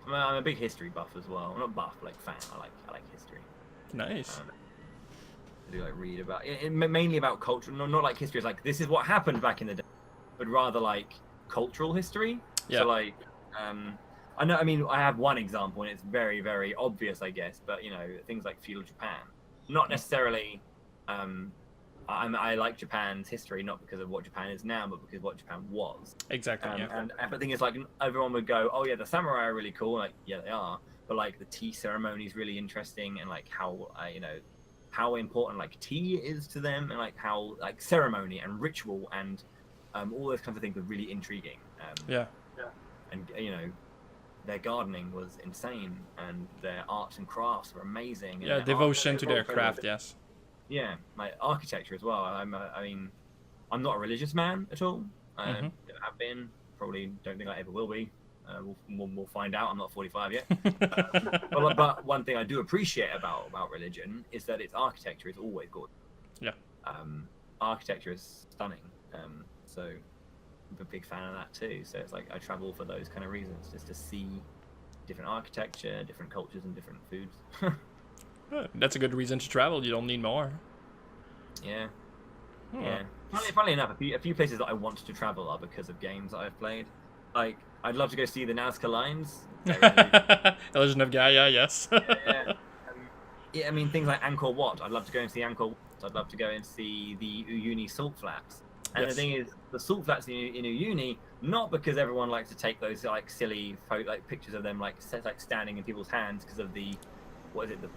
I'm a big history buff as well. I'm not buff, like fan. I like history. Nice. I do like read about it, mainly about culture. Not like history is like this is what happened back in the day, but rather like cultural history. Yeah. So like I know. I mean, I have one example, and it's very, very obvious, I guess. But you know, things like feudal Japan. Not necessarily. I like Japan's history not because of what Japan is now, but because of what Japan was. Exactly. Yeah. And the thing is, like, everyone would go, "Oh yeah, the samurai are really cool." Like, yeah, they are. But like, the tea ceremony is really interesting, and like how you know how important like tea is to them, and like how like ceremony and ritual and all those kinds of things are really intriguing. Yeah. And you know, their gardening was insane, and their arts and crafts were amazing. Yeah, devotion to their craft, yes. Yeah, my architecture as well. I mean, I'm not a religious man at all. I never have been. Probably don't think I ever will be. We'll find out. I'm not 45 yet. But one thing I do appreciate about religion is that its architecture is always gorgeous. Yeah. Architecture is stunning. So I'm a big fan of that too. So it's like I travel for those kind of reasons, just to see different architecture, different cultures, and different foods. That's a good reason to travel. You don't need more. Yeah. Yeah. Funnily enough, a few places that I want to travel are because of games that I've played. Like, I'd love to go see the Nazca lines. Legend of Gaia, yes. Yeah, I mean, things like Angkor Wat. I'd love to go and see Angkor Wat. I'd love to go and see the Uyuni salt flats. And the thing is, the salt flats in Uyuni, not because everyone likes to take those like silly pictures of them like standing in people's hands because of the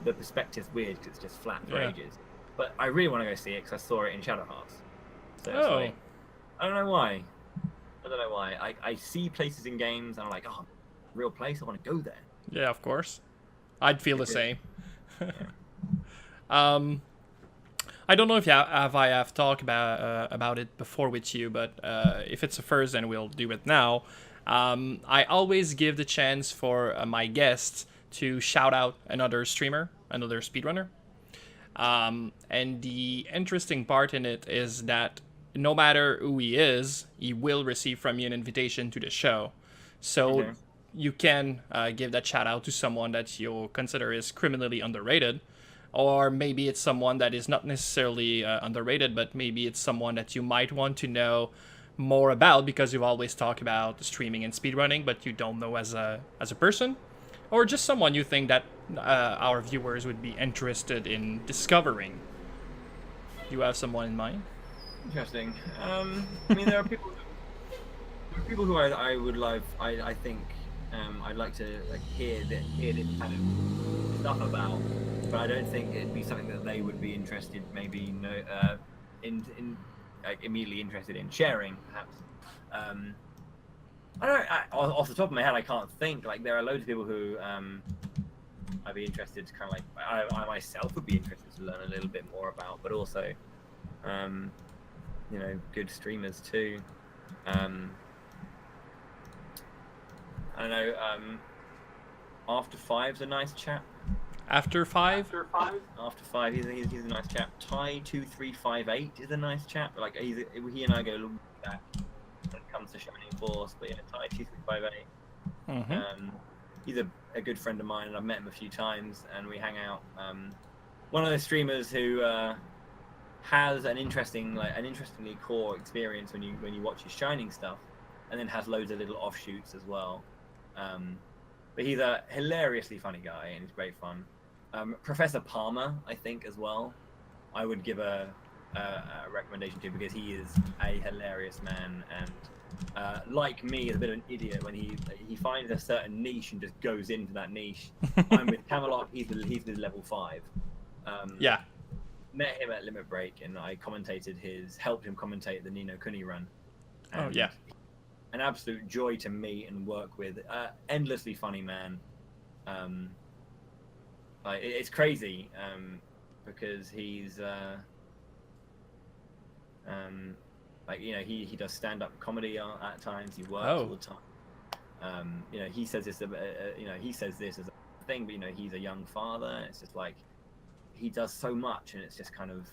the perspective's weird because it's just flat for ages. But I really want to go see it because I saw it in Shadow Hearts. So it's like, I don't know why. I see places in games and I'm like, oh, real place. I want to go there. Yeah, of course. I'd feel the same. I don't know if I have talked about it before with you, but if it's a first, then we'll do it now. I always give the chance for my guests to shout out another streamer, another speedrunner. And the interesting part in it is that no matter who he is, he will receive from you an invitation to the show. So you can give that shout out to someone that you consider is criminally underrated. Or maybe it's someone that is not necessarily underrated, but maybe it's someone that you might want to know more about because you've always talked about streaming and speedrunning, but you don't know as a person. Or just someone you think that our viewers would be interested in discovering. Do you have someone in mind? Interesting. I mean, there are people who I would love. I think I'd like to like hear this kind of stuff about, but I don't think it'd be something that they would be interested. Maybe in like immediately interested in sharing, perhaps. I don't. Off the top of my head, I can't think. Like there are loads of people who I'd be interested to kind of like. I myself would be interested to learn a little bit more about, but also, you know, good streamers too. I don't know. After Five's a nice chap. After Five, he's a nice chap. Ty2358 is a nice chap. Like he and I go long back when it comes to Shining Force, but yeah, Ty2358. He's a good friend of mine, and I've met him a few times, and we hang out. One of those streamers who has an interestingly core experience when you watch his Shining stuff, and then has loads of little offshoots as well. But he's a hilariously funny guy, and he's great fun. Professor Palmer, I think, as well, I would give a recommendation to because he is a hilarious man, and like me, is a bit of an idiot when he finds a certain niche and just goes into that niche. I'm with Camelot, he's with level 5. Met him at Limit Break, and I helped him commentate the Ni no Kuni run. And an absolute joy to meet and work with. Endlessly funny man. It's crazy. because he's like, you know, he does stand-up comedy at times. He works all the time. You know, he says this, you know, he says this as a thing, but you know, he's a young father. It's just like he does so much, and it's just kind of,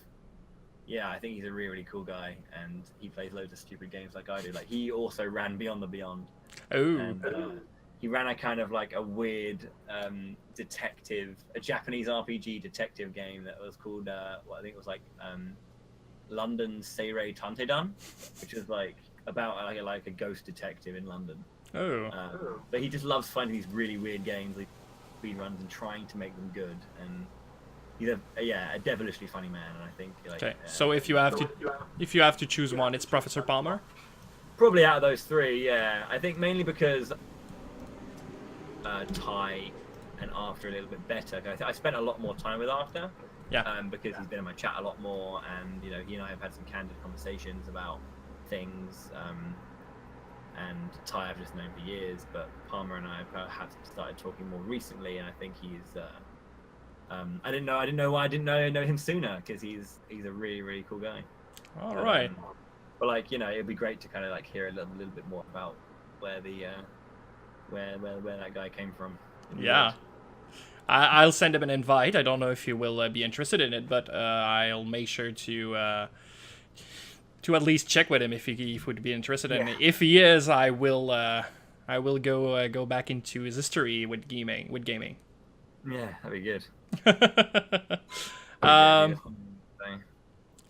yeah, I think he's a really, really cool guy, and he plays loads of stupid games like I do. Like, he also ran Beyond the Beyond. Oh. And, he ran a kind of like a weird detective, a Japanese RPG detective game that was called, well, I think it was like London Seirei Tantedan, which is like about like a ghost detective in London. Oh. But he just loves finding these really weird games, like speed runs, and trying to make them good. And he's a devilishly funny man. And I think like, Okay. So if you have to choose one, it's Professor Palmer. Probably out of those three, yeah. I think mainly because Ty and After a little bit better. I spent a lot more time with After. Yeah. Because he's been in my chat a lot more, and you know, he and I have had some candid conversations about things. And Ty I've just known for years, but Palmer and I have perhaps started talking more recently, and I think he's. I didn't know why I didn't know him sooner, because he's a really, really cool guy. All right. But like, you know, it'd be great to kind of like hear a little bit more about where the where that guy came from. Yeah. I'll send him an invite. I don't know if he will be interested in it, but I'll make sure to at least check with him if he would be interested in it. If he is, I will go back into his history with gaming. Yeah, that'd be good.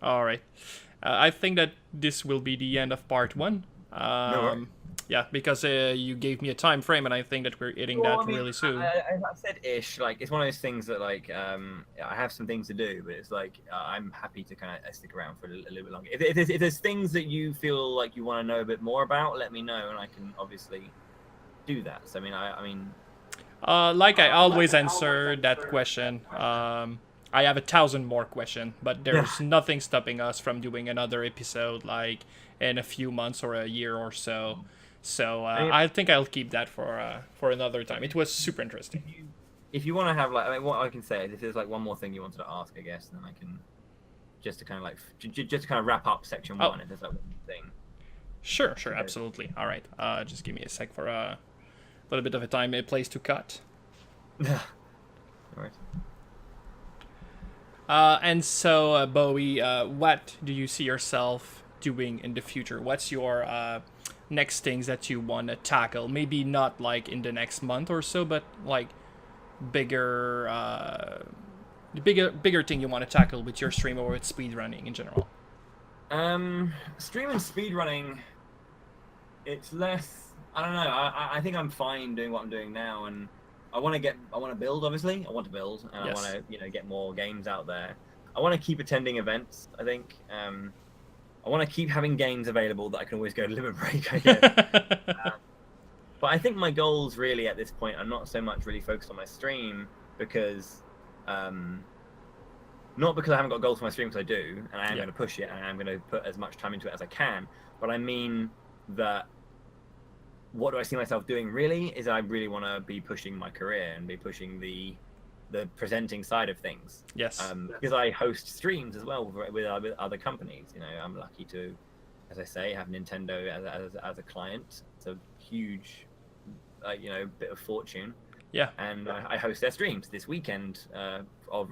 All right. I think that this will be the end of part 1. Yeah, because you gave me a time frame, and I think that we're hitting really soon. I said ish. Like, it's one of those things that like I have some things to do, but it's like I'm happy to kind of stick around for a little bit longer. If there's things that you feel like you want to know a bit more about, let me know, and I can obviously do that. So I mean. Like I always answer that question. I have 1,000 more questions, but there's nothing stopping us from doing another episode like in a few months or a year or so. So I think I'll keep that for another time. It was super interesting. If you want to have like, I mean, what I can say is if there's like one more thing you wanted to ask, I guess, then I can just to kind of like just to kind of wrap up section 1. If there's like one thing. Sure, absolutely. All right. Just give me a sec for a little bit of a place to cut. All right. And so, Bowie, what do you see yourself doing in the future? What's your next things that you want to tackle? Maybe not like in the next month or so, but like bigger thing you want to tackle with your stream or with speedrunning in general. Stream and speedrunning, it's less. I don't know. I think I'm fine doing what I'm doing now, and I want to build. Obviously, I want to build, and I want to get more games out there. I want to keep attending events. I think. I want to keep having games available that I can always go to limit break, I guess. But I think my goals really at this point are not so much really focused on my stream, because not because I haven't got goals for my stream, because I do, and I am going to push it, and I am going to put as much time into it as I can. But I mean that what do I see myself doing really is I really want to be pushing my career and be pushing the presenting side of things. Yes. Because I host streams as well with other companies. You know, I'm lucky to, as I say, have Nintendo as a client. It's a huge, bit of fortune. Yeah. And I host their streams this weekend of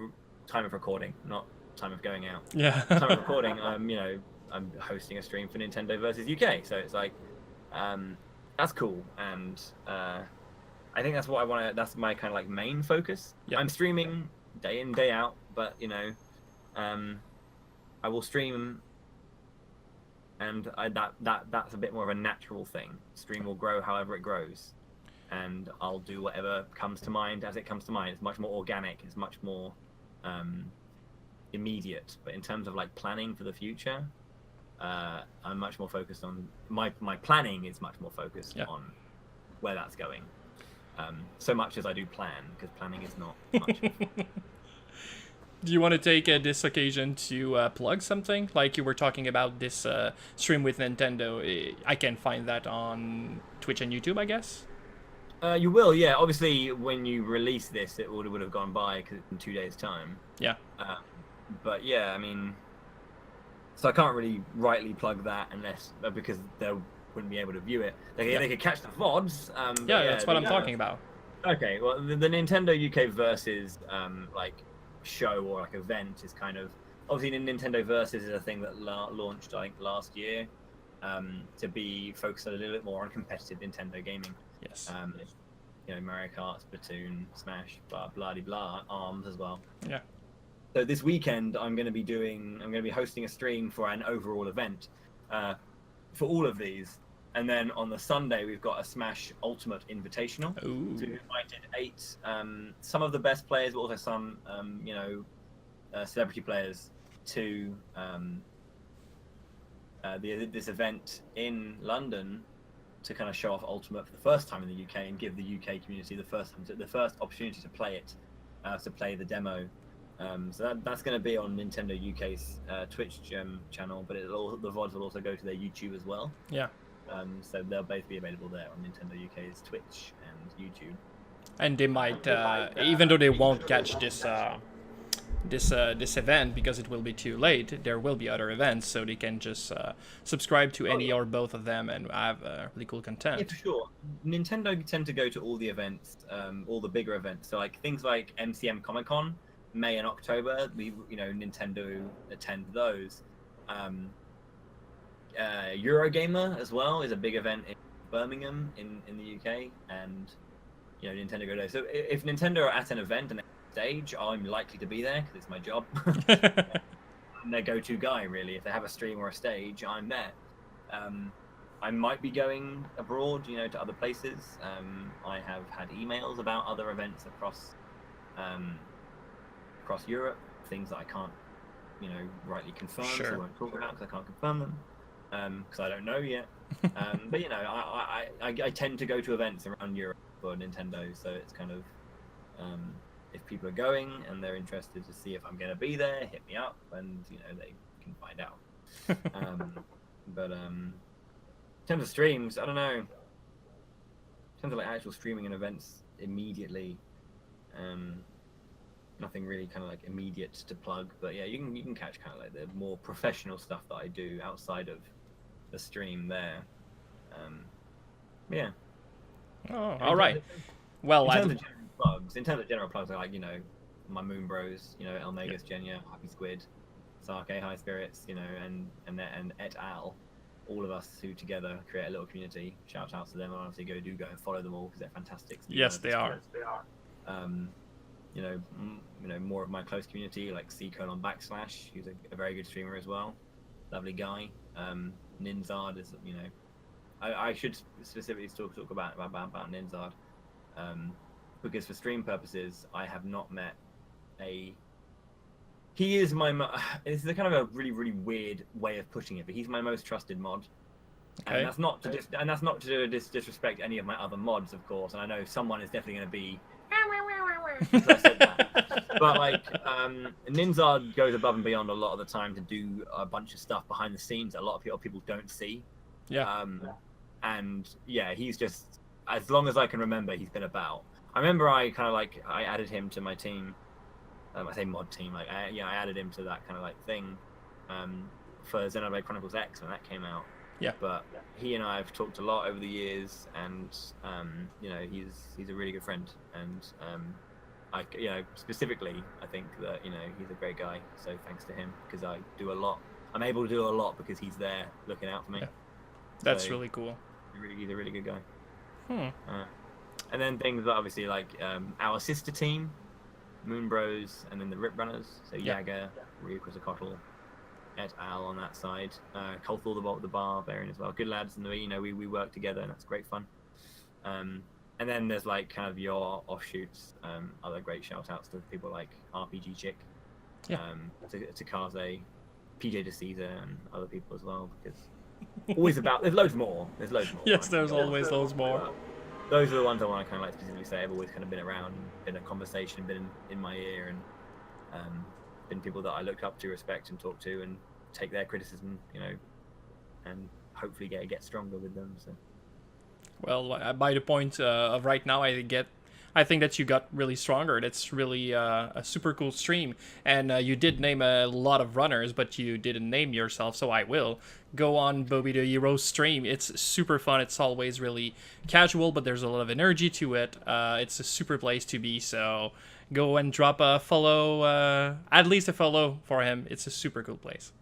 time of recording, not time of going out. Yeah. Time of recording. I'm hosting a stream for Nintendo versus UK. So it's like, that's cool. And I think that's what I want to. That's my kind of like main focus. Yeah. I'm streaming day in, day out, but I will stream, and that's a bit more of a natural thing. Stream will grow however it grows, and I'll do whatever comes to mind as it comes to mind. It's much more organic. It's much more immediate. But in terms of like planning for the future, I'm much more focused on my planning is much more focused on where that's going. So much as I do plan, because planning is not much. Do you want to take this occasion to plug something? Like you were talking about this stream with Nintendo. I can find that on Twitch and YouTube, I guess? You will, yeah. Obviously, when you release this, it would have gone by, because it's in 2 days' time. Yeah. but yeah, I mean, so I can't really rightly plug that unless because they wouldn't be able to view it. They could catch the VODs. But Yeah, yeah, that's what I'm talking about. Okay, well, the Nintendo UK Versus like show or like event is kind of obviously Nintendo Versus is a thing that launched I think last year to be focused a little bit more on competitive Nintendo gaming. Yes. You know, Mario Kart, Splatoon, Smash, blah blah blah, ARMS as well. Yeah. So this weekend I'm going to be hosting a stream for an overall event for all of these. And then on the Sunday, we've got a Smash Ultimate Invitational. Ooh. So we've invited 8, some of the best players, but also some, you know, celebrity players to this event in London to kind of show off Ultimate for the first time in the UK and give the UK community the first opportunity to play it, to play the demo. So that's going to be on Nintendo UK's Twitch channel, but the VODs will also go to their YouTube as well. Yeah. So they'll both be available there on Nintendo UK's Twitch and YouTube. And they might, even though they won't catch this this event because it will be too late, there will be other events, so they can just subscribe to any or both of them and have really cool content. Yeah, for sure. Nintendo tend to go to all the events, all the bigger events. So like things like MCM Comic Con, May and October. Nintendo attend those. Eurogamer as well is a big event in Birmingham in the UK, and Nintendo go there. So if Nintendo are at an event and they're on stage, I'm likely to be there because it's my job. I'm their go-to guy, really. If they have a stream or a stage, I'm there. I might be going abroad, to other places. I have had emails about other events across Europe, things that I can't, rightly confirm. Sure. So I won't talk about because I can't confirm them. Because I don't know yet. But I tend to go to events around Europe for Nintendo, so it's kind of if people are going and they're interested to see if I'm going to be there, hit me up, and they can find out. But in terms of streams, I don't know. In terms of like actual streaming and events immediately, nothing really kind of like immediate to plug. But yeah, you can catch kind of like the more professional stuff that I do outside of the stream there. Yeah. Oh, all right. Well, in terms of general plugs, like my Moon Bros, El Megas, Genya, Happy Squid, Sake, High Spirits, and et al. All of us who together create a little community. Shout out to them. Honestly, go and follow them all because they're fantastic. Yes, they are. More of my close community, like C:\\, who's a very good streamer as well. Lovely guy. Ninzard is, I should specifically talk about Ninzard. Because for stream purposes, I have not met he is this is kind of a really, really weird way of putting it, but he's my most trusted mod. Okay. And that's not to disrespect any of my other mods, of course. And I know someone is definitely going to be I said that. But like Ninzard goes above and beyond a lot of the time to do a bunch of stuff behind the scenes that a lot of people don't see. Yeah. And yeah, he's just, as long as I can remember, he's been about. I remember I added him to my team. I say mod team, I added him to that kind of like thing for Xenoblade Chronicles X when that came out. Yeah. But he and I have talked a lot over the years, and he's a really good friend, and specifically I think that he's a great guy. So thanks to him, because I'm able to do a lot because he's there looking out for me. Yeah. That's really cool. He's a really good guy. And then things that obviously like our sister team, Moon Bros, and then the Rip Runners. So Yaga, Ryukozakotl, et al. On that side. Colthal the Barbarian as well. Good lads, and we work together, and that's great fun. And then there's like kind of your offshoots, other great shout outs to people like RPG Chick, to Kaze, PJ DeCaesar, and other people as well, because there's loads more. Yes, there's always loads more. Those are the ones I want to kind of like specifically say have always kind of been around, been a conversation, been in my ear, and been people that I look up to, respect, and talk to, and take their criticism, and hopefully get stronger with them. So. Well, by the point of right now, I think that you got really stronger. That's really a super cool stream. And you did name a lot of runners, but you didn't name yourself, so I will. Go on Bowie the Hero stream. It's super fun. It's always really casual, but there's a lot of energy to it. It's a super place to be, so go and drop a follow, at least a follow for him. It's a super cool place.